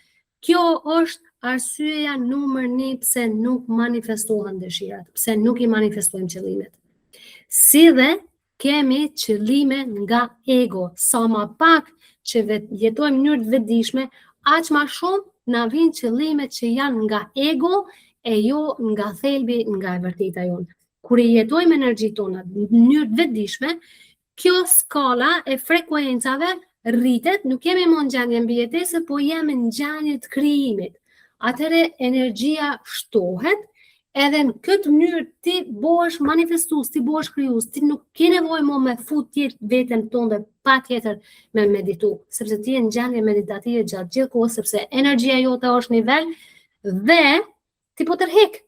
kjo është arsyeja numër 1 pse nuk manifestohen dëshirat, pse nuk i manifestojmë qëllimet. Si dhe kemi qëllime nga ego, sa ma pak që jetojmë në mënyrë të vetëdijshme, aq ma shumë na vijnë qëllimet që janë nga ego e jo nga thelbi, nga e vërteta jonë. Kur i jetojmë energjitë tona në mënyrë të vetëdijshme, kjo skala e frekuencave rritet, nuk jemi më në gjendje mbijetese, po jemi në gjendje të krijimit. Atëherë energjia shtohet, edhe në këtë mënyrë ti bohesh manifestues, ti bohesh krijues, ti nuk ke nevojë më me fut veten tonë patjetër me meditu, sepse ti je në gjendje meditative gjatë gjithë kohës, sepse energjia jote është nivel dhe ti po tërheq.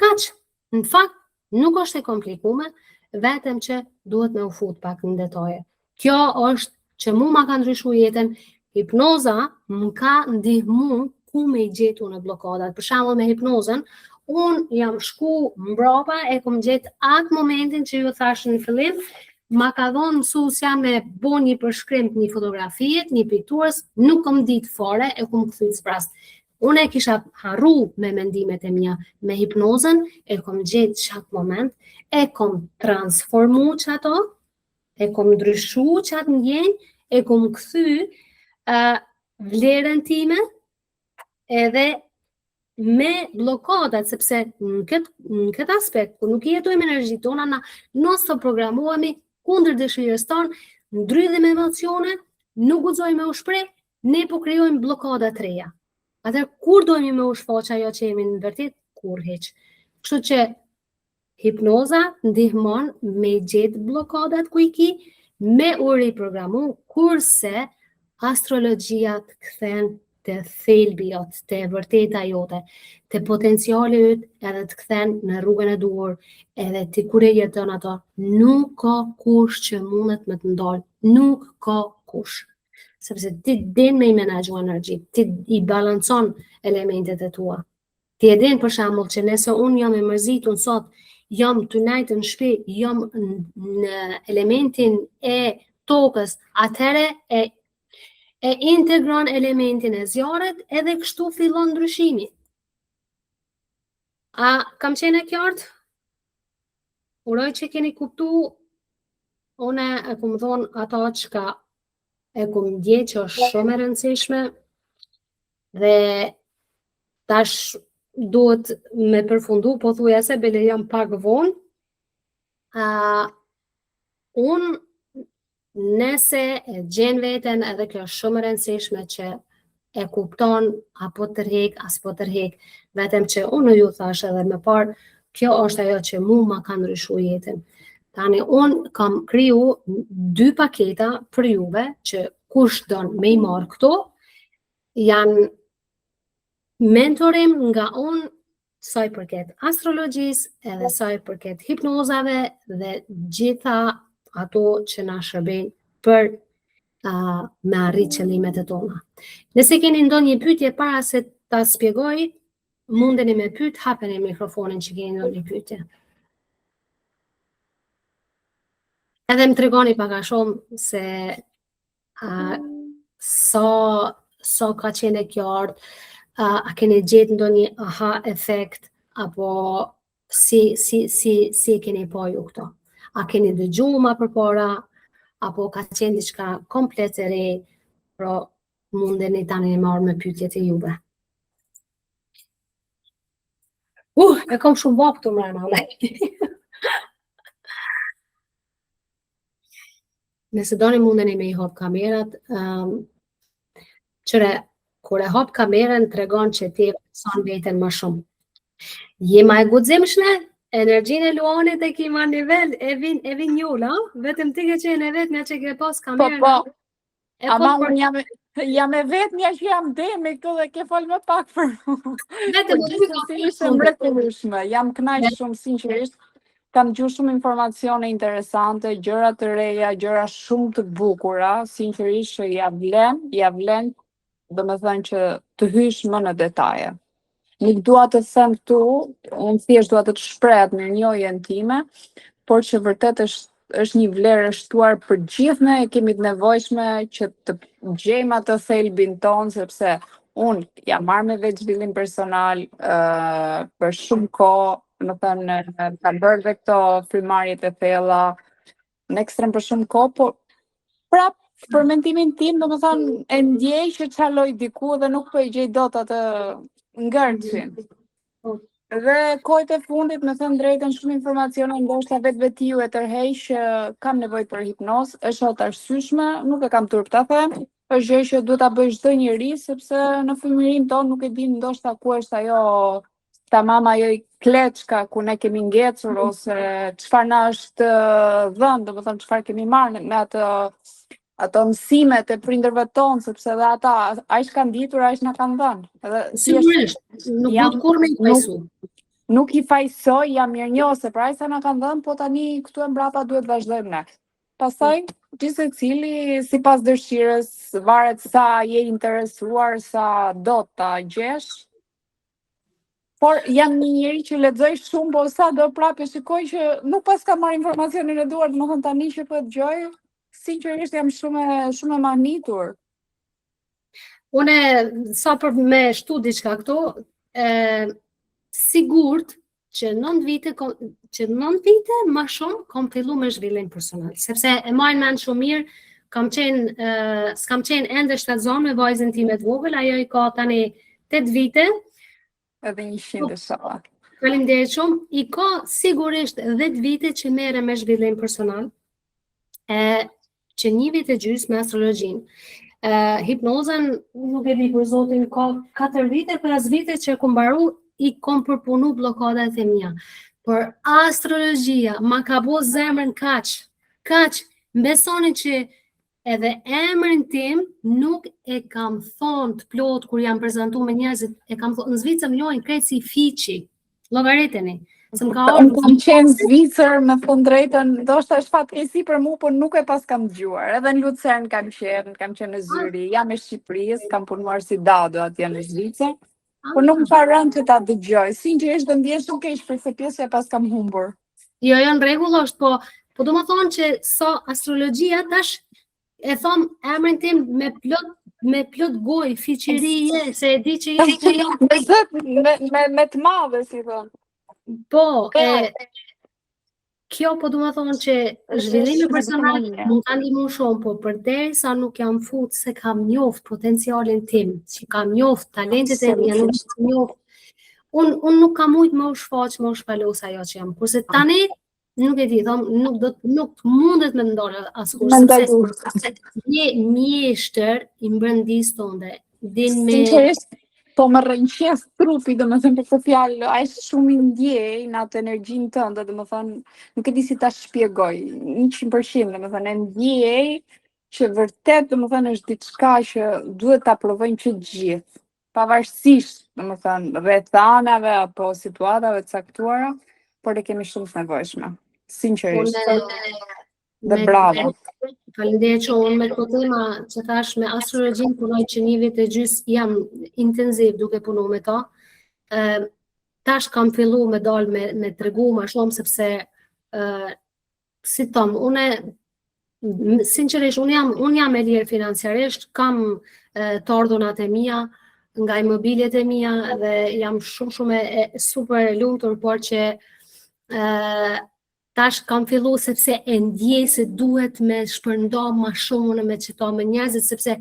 Kaq, në fakt, nuk është e komplikume, vetëm që duhet me u fut pak në detaje. Kjo është që mu ma ka ndryshu jetën, hipnoza më ka ndihmu ku me i gjetu në blokadat. Për shembull me hipnozën, unë jam shku mbrapa, e kom gjetë atë momentin që ju thashë në fillim, ma ka dhonë mësusja me bo një përshkrim të një fotografijet, një pikturës, nuk kom ditë fare, e kom këthyt spras. Unë e kisha harru me mendimet e mia, me hipnozën, e kom gjetë qatë moment, e kom transformu qato, e kom ndryshu qatë ndjenjë, e kom këthy vlerën time, edhe me blokadat, sepse në këtë aspekt, ku nuk i jetojmë energjitë tona, na nësë të programuemi kundër dëshirës tonë, ndrydhim emocione, nuk guxojmë me u shpreh, ne po krijojmë blokada të reja. Atëherë kur dojmë me u shfaq ajo që jemi në vërtet, kur hiç. Kështu që hipnoza ndihmon me gjetë blokadat ku i ki, me u riprogramu, kurse astrologjia të kthen të thelbi jot, të vërteta jote, të potenciali yt, edhe të kthen në rrugën e duhur, edhe ti kur e jeton ato, nuk ka kush që mundet me të ndalë, nuk ka kush. Sepse ti din me i menaxhu energji, ti i balancon elementet e tua. Ti e din për shembull që nëse unë jam e mërzitur sot, jam të nejtë në shtëpi, jam në elementin e tokës, atëherë e integron elementin e zjarrit, edhe kështu fillon ndryshimi. A kam qenë e qartë? Uroj që keni kuptu, une e kom thonë ato çka e kom ndje që është shumë e rëndësishme, dhe tash duhet me përfundu, po thuja se bile jam pak vonë. Unë nëse e gjen veten, edhe kjo është shumë e rëndësishme që e kupton apo tërheq, as po tërheq, vetëm që unë ju thash edhe më parë, kjo është ajo që mu ma ka ndryshu jetën. Tani unë kam kriju 2 paketa për juve, që kush don me i marrë këto, janë mentorim nga unë, sa i përket astrologjisë, edhe sa i përket hipnozave dhe gjitha ato që na shërbejnë për me arrit qëllimet e tona. Nëse keni ndonjë pyetje para se ta shpjegoj, mundeni me pyet, hapeni mikrofonin që keni një pyetje. Edhe më tregoni pak a shumë se sa ka qenë e qartë, a keni gjetë ndonjë aha efekt apo si e keni pa ju këto? A keni dëgjuar më përpara apo ka qenë diçka komplet e re, pro mundeni tani me marrë me pyetjet e juve. E kam shumë vap këtu mrena. Nëse doni mundeni me I hap kamerat, qëre, kur e hap kamerën, tregon që ti son veten më shumë. Je ma e guximshme, energjinë e Luanit e ki ma nivel, e vin njolla, vetëm ti ke qenë e vetmja që ke pas kamerën. Po. Ama unë jam e vetmja që jam demi këtu dhe ke fol më pak për mua. Vetëm Ishte mrekullueshme, jam kënaq shumë sinqerisht. Kam gjuar shumë informacione interesante, gjëra të reja, gjëra shumë të bukura, sinqerisht që ja vlen, domethënë që të hysh më në detaje. Nuk dua të them këtu, unë thjesht dua të shpreh atë mirënjohjen time, por që vërtet është një vlerë e shtuar për gjithë ne, kemi të nevojshme që të gjejmë atë thelbin ton, sepse unë jam marrë me veç zhvillim personal për shumë kohë, më thënë, kam bërë dhe këto frymarrjet e thella në ekstrem për shumë kohë, por prap për mendimin tim, domethënë e ndjej që çaloj diku dhe nuk po I gjej dot atë ngërçin. Dhe kohët e fundit, me thënë drejtën, shumë informacione ndoshta vetë-vetiu e tërheq që kam nevojë për hipnoz, është të arsyeshme, nuk e kam turp ta them, është gjë që duhet ta bëj çdo njeri, sepse në fëmijërinë tonë nuk e dim ndoshta ku është ajo tamam ajo I kleçka ku ne kemi ngecur ose çfarë na është dhënë, domethënë çfarë kemi marrë me ato mësimet e prindërve tonë, sepse edhe ata aq kanë ditur, aq na kanë dhënë. Edhe sigurisht, nuk do të kurrë me fajsu. Nuk I fajsoj, jam mirënjohëse për aq sa na kanë dhënë, po tani këtu e mbrapa duhet vazhdojmë ne. Pastaj gjithsecili sipas dëshirës, varet sa je interesuar, sa do ta gjesh. Por jam një njeri që lexoj shumë, po sa do prapë shikoj që nuk pas ka marrë informacionin e duar, domethënë tani që po dëgjoj, sinqerisht jam shumë e mahnitur. Une, sa për me shtu diçka këtu, sigurt që 9 vite më shumë kam fillu me zhvillim personal, sepse e marrë mend shumë mirë, s'kam qenë ende shtatzon me vajzën time të vogël, ajo I ka tani 8 vite, edhe 100 inshallah. Faleminderit shumë. I ka sigurisht 10 vite që merrem me zhvillim personal, që 1 vit e gjysmë me astrologjin. Hipnozën, nuk e di për zotin, ka 4 vite, 5 vite që kom mbaru, I kom përpunu blokadat e mia. Por astrologjia ma ka bo zemrën kaq, besoni që edhe emrin tim nuk e kam thonë të plot kur jam prezantu me njerëzit, e kam thonë, në Zvicër më njohin krejt si Fiqi, llogariteni. Unë kam qenë Zvicër, me thënë drejtën, ndoshta është fatkeqësi për mua, por nuk e pas kam dëgjuar. Edhe në Lucern kam qenë në Zyri, jam e Shqipërisë, kam punuar si dado atje në Zvicër, por nuk më ka rënë që ta dëgjoj. Sinqerisht do ndjen shumë keq për se pjesë e pas kam humbur. Jo, në rregull është, po do më thonë që sa astrologjia tash e thom emrin tim me plot gojë, fiqërie, se e di që me të madhe, si thon. Po, kjo po do më thonë që zhvillimi personal mund ta ndihmon shumë, po përderisa nuk jam fut se kam njoft potencialin tim, që kam njoft talentet e mia, nuk njoft. Unë nuk kam mujt më u shfaq, më u shpalos ajo që jam. Kurse tani nuk e di, nuk mundet me ndorë askur, sepse një mjeshtër I mbrëndis tonde, din me... Po më rënqes trupi, domethënë për këtë fjalë, aq shumë I ndjej në atë energjinë tënde, domethënë, nuk e di si ta shpjegoj, 100%, domethënë e ndjej që vërtet, domethënë është diçka që duhet ta provojnë që gjithë, pavarësisht, domethënë, rrethanave apo situatave të caktuara, por e kemi shumë të nevojshme. Sinqerisht. Dhe bravo. Faleminderit që unë me këto tema që thash me astrologjin punoj që 1 vit e gjys jam intenziv duke punu me ta. tash kam fillu me dal me tregu më shumë sepse si thom, sinqerisht unë jam e lirë financiarisht, kam të ardhunat e mia nga imobiljet e mia dhe jam shumë super e lumtur, por që tash kam fillu sepse e ndjej se duhet me shpërnda më shumë me çto me njerëzit, sepse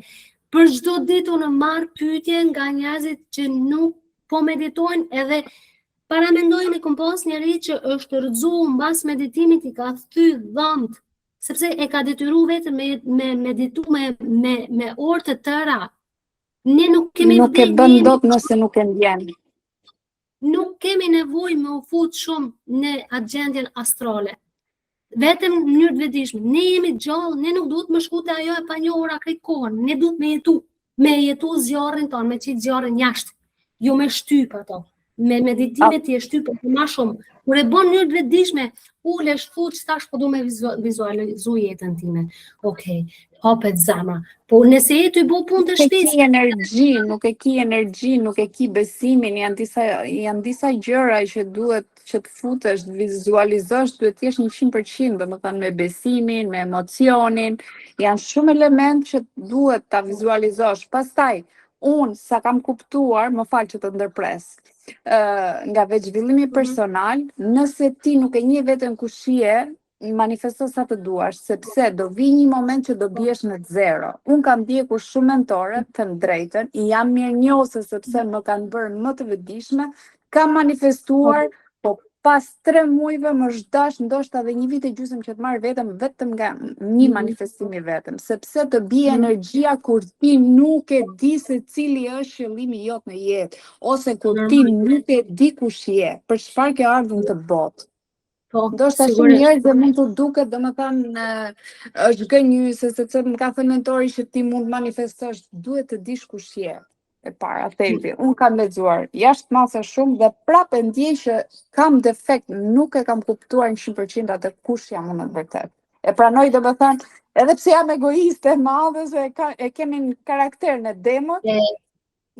për çdo ditë unë marr pyetje nga njerëzit që nuk po meditojnë edhe paramendojnë e kompos njëri që është rëdzu mbas meditimit i ka thy dhëmt, sepse e ka detyru vetëm me meditu me orë të tëra. Ne nuk kemi Nuk e bën dot nëse nuk e ndjen. Nuk kemi nevojë me u fut shumë në agjendjen astrale. Vetëm në mënyrë të vetëdijshme. Ne jemi gjallë, ne nuk duhet më shku te ajo e panjohura krejt kohën. Ne duhet me jetu zjarrin tonë, me qit zjarrin jashtë, jo me shtyp ato. Me meditimet i e shtypë më shumë. Kur e bën në mënyrë të vetëdijshme, ulesh fuç tash po du me vizualizu jetën time. Okej, hapet zemra. Po nëse je ty bo punë të shtëpisë, Nuk e ki energji, nuk e ki besimin, janë disa gjëra që duhet që të futesh, të vizualizosh, duhet të jesh 100%, domethënë me besimin, me emocionin, janë shumë element që duhet ta vizualizosh. Pastaj, unë sa kam kuptuar, më fal që të ndërpres, nga veç zhvillimi personal, nëse ti nuk e njeh veten kush je, manifesto sa të duash, sepse do vi një moment që do biesh në zero. Unë kam ndjekur shumë mentore, të drejtën, i jam mirënjohëse sepse më kanë bërë më të vetëdijshme, kam manifestuar, po pas 3 muajve më zhdash ndoshta edhe 1 vit e gjysmë që të marr vetëm nga një manifestim i vetëm, sepse të bie energjia kur ti nuk e di se cili është qëllimi jot në jetë, ose kur ti nuk e di kush je, për çfarë ke ardhur në botë. Ndoshta shumë njerëz dhe mund të duket, domethënë është gënjyse, sepse më ka thënë mentori që ti mund manifestosh, duhet të dish kush je. E para, thepi, unë kam lexuar jashtë masa shumë dhe prapë ndjej që kam defekt, nuk e kam kuptuar 100% atë kush jam unë në vërtet. E pranoj, domethënë, edhe pse jam egoiste e madhe, se e kemi në karakterin e demot.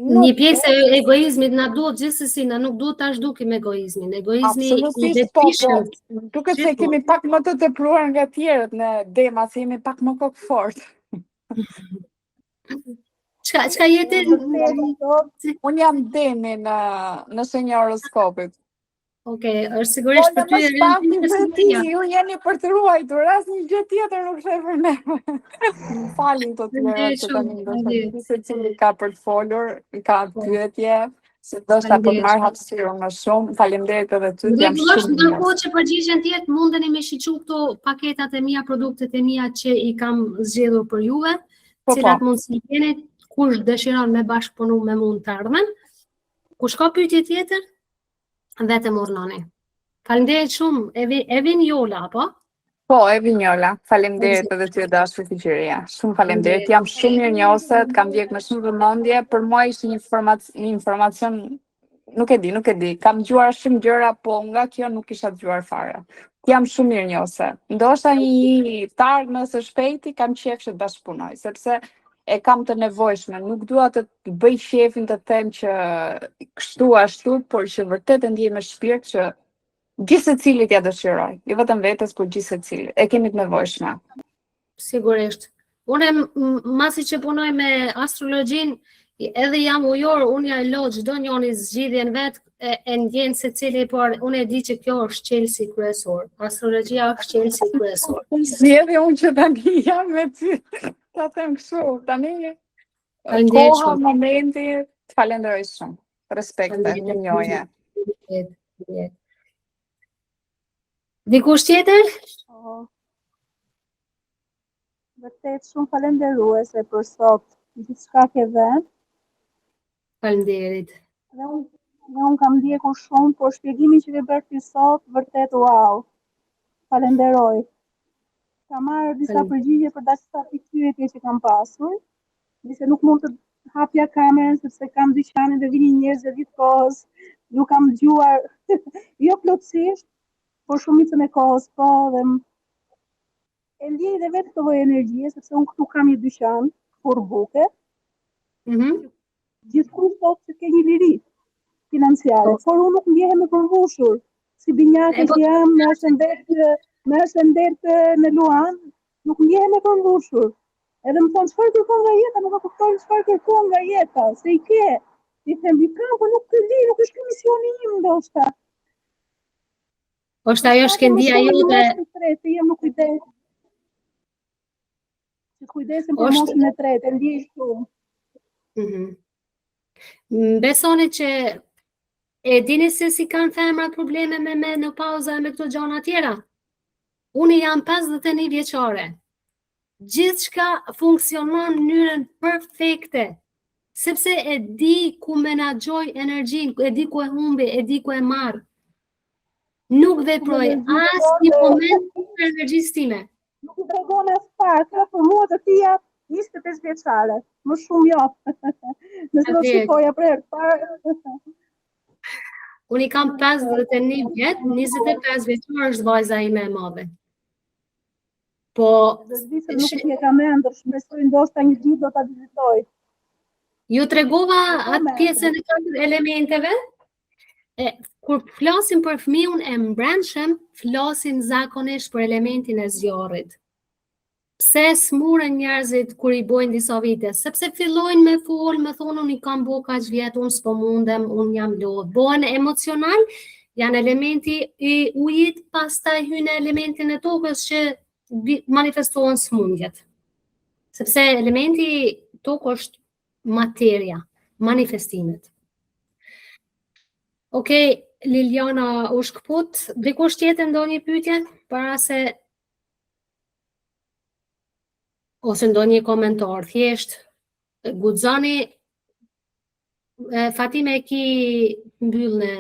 Një pjesë e egoizmit na duhet gjithsesi, na nuk duhet tash dukim egoizmin. Egoizmi i vetëdijshëm. Duket se kemi pak më të tepruar nga tjerët në dema, se jemi pak më kokë fort. Çka jete? Unë jam demi në shenja horoskopit. Okej, është sigurisht për ty e ju jeni për të ruajtur, asnjë gjë tjetër nuk është për ne. Më falin të tjera që tani ndoshta se cili ka për të folur, ka pyetje, se ndoshta po të marr hapësirën më shumë. Faleminderit edhe ty, jam shumë. Ndërkohë që përgjigjen tjetër mundeni me shiqu këto paketat e mia, produktet e mia që i kam zgjedhur për juve, cilat mundsi keni, kush dëshiron me bashkëpunu me mund të ardhmen. Kush ka pyetje tjetër? Vetëm urnoni. Faleminderit shumë, Evin Jola, po? Po, Evin Jola. Faleminderit edhe ty dashur Fiqëria. Shumë faleminderit. Jam shumë mirënjohëse, kam ndjek me shumë vëmendje. Për mua ishte një informacion, nuk e di. Kam dëgjuar shumë gjëra, po nga kjo nuk kisha dëgjuar fare. Jam shumë mirënjohëse. Ndoshta një targ së shpejti kam qejf që të bashkëpunoj, sepse e kam të nevojshme, nuk dua të bëj shefin të them që kështu ashtu, por që vërtet e ndjej me shpirt që gjithë secili t'ja dëshiroj, jo vetëm vetes, por gjithë secili. E kemi të nevojshme. Sigurisht. Unë masi që punoj me astrologjin, edhe jam ujor, unë ja lo çdo njëri zgjidhjen vet, e ndjen secili, por unë e di që kjo është qelsi kryesor. Astrologjia është qelsi kryesor. Zgjedhja unë që tani jam me ty. Ta them kështu, tani koha, momenti, të falenderoj shumë. Respekte, një njohje. Dikush tjetër? Vërtet shumë falenderuese për sot, gjithçka ke dhënë. Faleminderit. Dhe unë kam ndjekur shumë, por shpjegimin që ke bërë ti sot, vërtet wow. Falenderoj. Kam marrë disa përgjigje për disa pyetje që kam pasur, dise nuk mund të hapja kamerën sepse kam dyqanin dhe vinin njerëz gjatë kohës, nuk kam dëgjuar jo plotësisht, por shumicën e kohës po dhe e ndjej dhe vetë këtë lloj energjie sepse unë këtu kam një dyqan kur buke. Gjithkush thotë se ke një liri. financiare, por unë nuk ndjehem e përmbushur. Si binjake që jam me ascendent në Luan, nuk ndjehem e përmbushur. Edhe më thonë, çfarë kërkon nga jeta, nuk e kuptoj çfarë kërkon nga jeta, se i ke. I them, i kam, po nuk e di, nuk është ky misioni im ndoshta. Është ajo shkendia jote. Jam në kujdes. Që kujdesim për moshën e tretë, ndjej kështu. Besoni që e dini se si kanë femrat probleme me në pauza e me këto gjana tjera? Unë jam 51 vjeçare. Gjithçka funksionon në mënyrën perfekte, sepse e di ku menaxhoj energjinë, e di ku e humbi, e di ku e marr. Nuk veproj asnjë moment për energjisë time. Nuk i tregon as pak, për mua të tia 25 vjeçare, më shumë jo. Nëse do shikoja për herë parë. Unë i kam 51 vjet, 25 vjeçar është vajza ime e madhe. Po, nuk e kam mendur, shpresoj ndoshta një ditë do ta vizitoj. Ju tregova atë pjesën e 4 elementeve. Kur flasim për fëmijën e mbrëmshëm, flasim zakonisht për elementin e zjarrit. Pse smuren njerëzit kur i bojnë disa vite? Sepse fillojnë me fol, me thonë unë i kam bo kaq vjet, unë s'po mundem, unë jam lodh. Bohen emocional, janë elementi i ujit, pastaj hyn elementin e tokës që manifestohen smundjet. Sepse elementi tokë është materia, manifestimet. Okej, Liliana u shkput, dikush tjetër ndonjë pyetje para se ose ndonjë komentar, thjesht guxoni. Fatime e ki mbyll në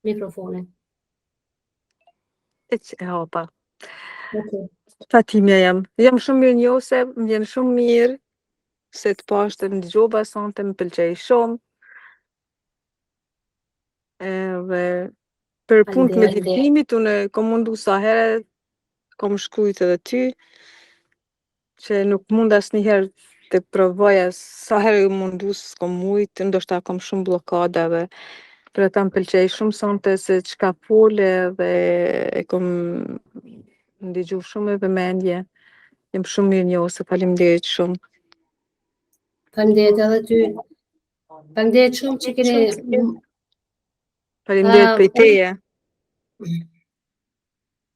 mikrofonin. E hapa. Okay. Fatime jam shumë mirë njohse, më vjen shumë mirë se të pashtë më dëgjova sonte, më pëlqej shumë. Dhe për punë të meditimit, unë kom mundu sa herë, kom shkrujt edhe ty, që nuk mund asnjëherë të provoja, sa herë mundu s'kom mujt, ndoshta kom shumë blokadave, për ata më pëlqej shumë sonte se çka fole dhe e kom ndigju shumë me vëmendje. Jam shumë mirë njohse, faleminderit shumë. Faleminderit edhe ty. Faleminderit shumë që keni. Faleminderit për teje.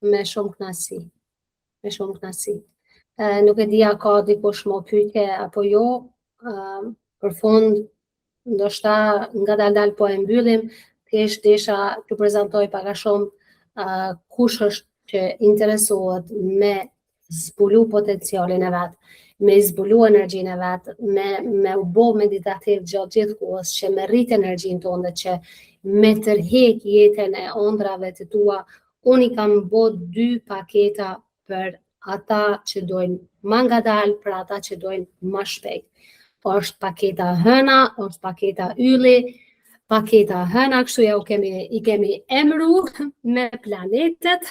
Me shumë kënaqësi. Me shumë kënaqësi. Nuk e di a ka dikush më pyetje apo jo. Për fund, ndoshta ngadalë po e mbyllim, thjesht desha t'ju prezantoj pak a shumë kush është që interesohet me zbulu potencialin e vet, me zbulu energjinë e vet, me u bë meditativ gjatë gjithë kohës, që me rrit energjinë tonë, që me tërheq jetën e ëndrave të tua. Unë i kam bë 2 paketa për ata që dojnë më ngadalë, për ata që dojnë më shpejt. Është paketa hëna, është paketa ylli, paketa hëna, kështu ja i kemi emru me planetet.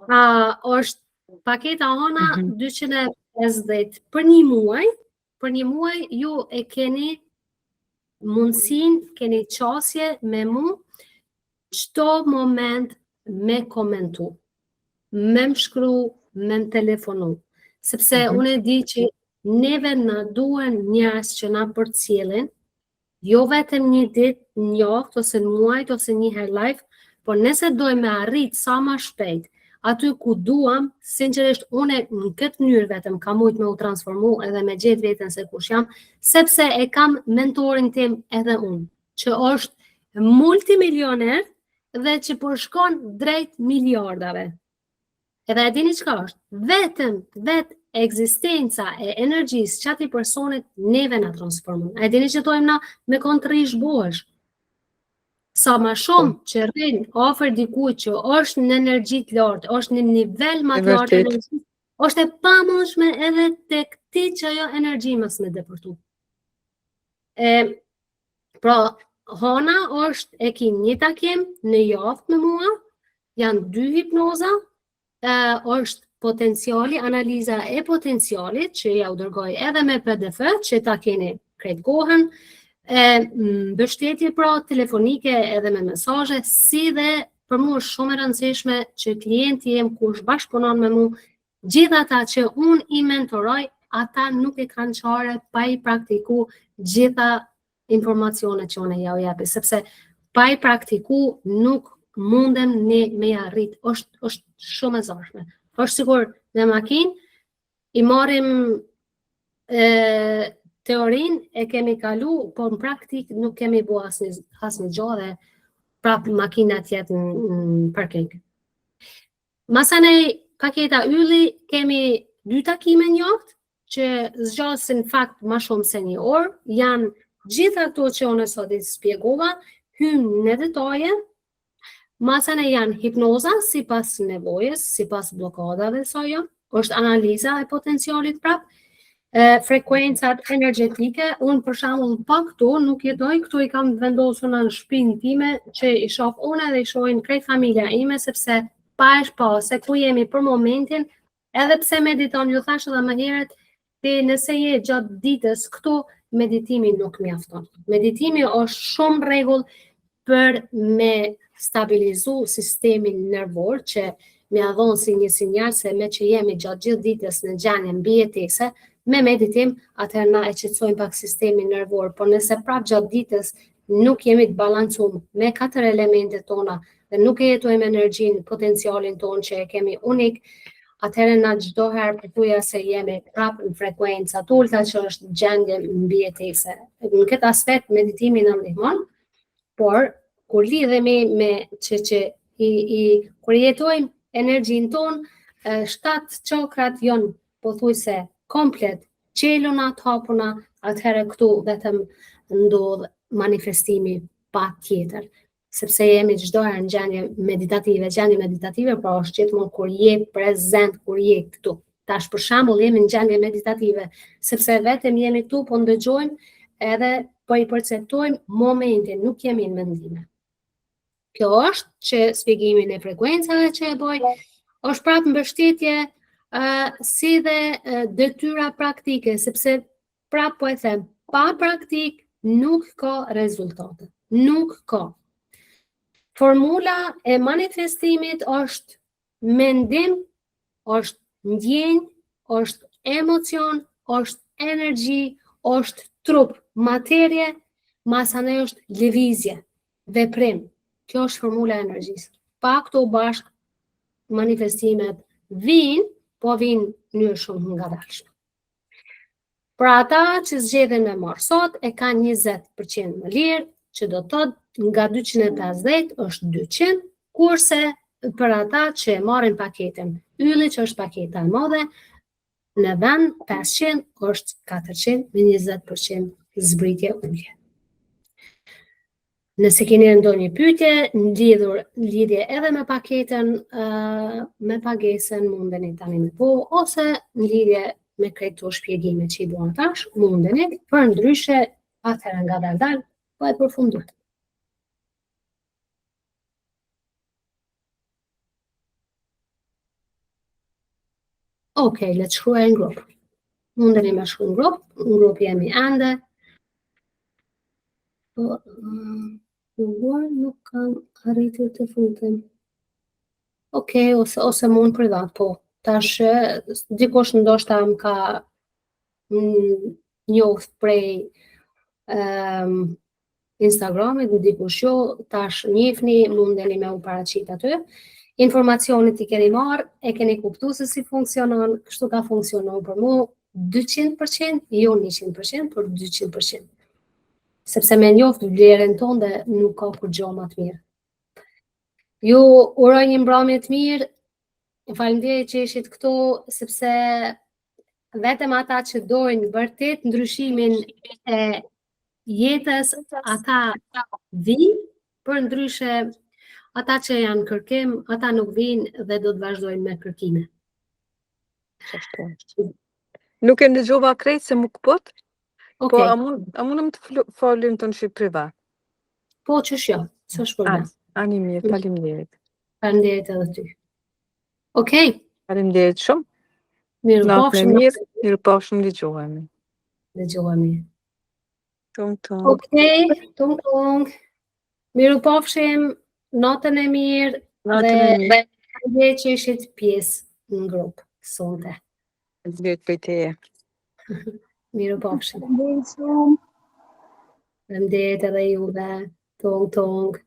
Është paketa hëna 250 për një muaj. Për një muaj ju e keni mundësin, keni qasje me mu, çdo moment me komentu, me më shkru, me më telefonu. Sepse unë e di që neve na duhen njerëz që na përcjellin, jo vetëm një ditë, një javë ose në muajt ose një herë live, por nëse dojmë me arrit sa më shpejt, aty ku duam, sinqerisht unë në këtë mënyrë vetëm kam mujt me u transformu edhe me gjetë veten se kush jam, sepse e kam mentorin tim edhe unë, që është multimilioner dhe që përshkon drejt miliardave. Edhe e dini çka është? Vetë ekzistenca e energjisë që ati personit neve na transformon. E dini që tojmë na me kontrish bohesh. Sa më shumë që rrin afër dikujt që është në energji të lartë, është në nivel më të lartë energjisë, është e pamundshme edhe tek ti që ajo energji mos me depërtu. Pra, hona është e ki një takim në javë me mua, janë 2 hipnoza, është potenciali, analiza e potencialit që ja u dërgoj edhe me PDF që ta keni krejt kohën, mbështetje pra telefonike edhe me mesazhe, si dhe për mua është shumë e rëndësishme që klienti jem kush bashkëpunon me mua, gjithë ata që unë i mentoroj, ata nuk e kanë qare pa i praktiku gjitha informacionet që unë ja u japi, sepse pa i praktiku nuk mundem ne me arrit, është shumë e zorshme. Është sigur në makinë i marrim teorin e kemi kalu, por në praktik nuk kemi bu asnjë gjë dhe prap makina tjetë në parking. Masanej paketa ylli kemi 2 takime njoftë që zgjasin fakt ma shumë se 1 orë, janë gjitha këto që unë sot i spjegova, hynë në detaje, masanej janë hipnoza si pas nevojës, si pas blokadave sa jo, është analiza e potencialit prap, frekuencat energetike, unë për shembull pa këto nuk jetoj, këto i kam vendosur në shtëpinë time që i shoh unë dhe i shohin krejt familja ime, sepse pa e shpa se ku jemi për momentin, edhe pse mediton, ju thash edhe më herët, dhe nëse je gjatë ditës këtu, meditimi nuk mjafton. Meditimi është shumë rregull për me stabilizu sistemin nervor, që me adhon si një sinjal se me që jemi gjatë gjithë ditës në gjanje mbijetese, me meditim, atëherë na e qetësojmë pak sistemin nervor, por nëse prapë gjatë ditës nuk jemi të balancuar me 4 elementet tona dhe nuk e jetojmë energjinë, potencialin tonë që e kemi unik, atëherë na çdo herë përthuja se jemi prapë në frekuenca të ulta që është gjendje mbijetese. Në këtë aspekt meditimi na ndihmon, por kur lidhemi me kur jetojmë energjinë tonë, 7 çakrat janë pothuajse komplet qeluna të hapuna, atëherë këtu vetëm ndodh manifestimi pa tjetër. Sepse jemi çdo herë në gjendje meditative, pra është gjithmonë kur je prezent, kur je këtu. Tash për shembull jemi në gjendje meditative, sepse vetëm jemi këtu, po ndëgjojmë edhe po i perceptojmë momentin, nuk jemi në mendime. Kjo është që shpjegimin e frekuencave që e bëj, është prapë mbështetje si dhe detyra praktike, sepse prapë po e them, pa praktik nuk ka rezultate, nuk ka. Formula e manifestimit është mendim, është ndjenjë, është emocion, është energji, është trup, materje, masanej është lëvizje, veprim. Kjo është formula e energjisë. Pa këto bashkë manifestimet vinë, po vinë në mënyrë shumë ngadalshme. Pra ata që zgjedhin me marr sot e kanë 20% më lirë, që do të thotë nga 250 është 200, kurse për ata që marrin paketën ylli, që është paketa e madhe, në vend 500 është 400 me 20% zbritje ulje. Nëse keni ndonjë pyetje lidhje edhe me paketën, me pagesën, mundeni tani me po, ose në lidhje me këto shpjegime që i duan tash, mundeni, për ndryshe, atëherë nga dal, po e përfundoj. Okej, le të shkruaj në grup. Mundeni me shkruaj në grup jemi ende. Nuk kam arritur të futem. Okej, ose mund privat, po. Tash, dikush ndoshta më ka njoft prej Instagramit, dikush jo, tash njihni, mundeni me u paraqit aty. Informacionit i keni marrë, e keni kuptuar se si funksionon, kështu ka funksionuar për mua 200%, jo 100%, por 200%. Sepse me njoft vlerën tonë dhe nuk ka kur gjë më të mirë. Ju uroj një mbrëmje të mirë, faleminderit që ishit këtu, sepse vetëm ata që dojnë vërtet ndryshimin e jetës, ata vinë, për ndryshe ata që janë kërkim, ata nuk vinë dhe do të vazhdojnë me kërkime. Nuk e ndëgjova krejt se më këpot, po Okej, a mundëm të folim të në shqip privat? po që shjo, s'është problem. Ani mirë, faleminderit. Faleminderit edhe ty. Okej, Faleminderit shumë. mirë Natën e pofshim, mirë, mirë pofshim, dëgjohemi. dëgjohemi. Tung tung. Okej, tung. Miru pafshim, natën e mirë Natën e mirë. dhe që ishit pjesë në grupë sonte. Faleminderit për teje. Miru pafshim. Faleminderit shumë. Faleminderit edhe juve. Tung.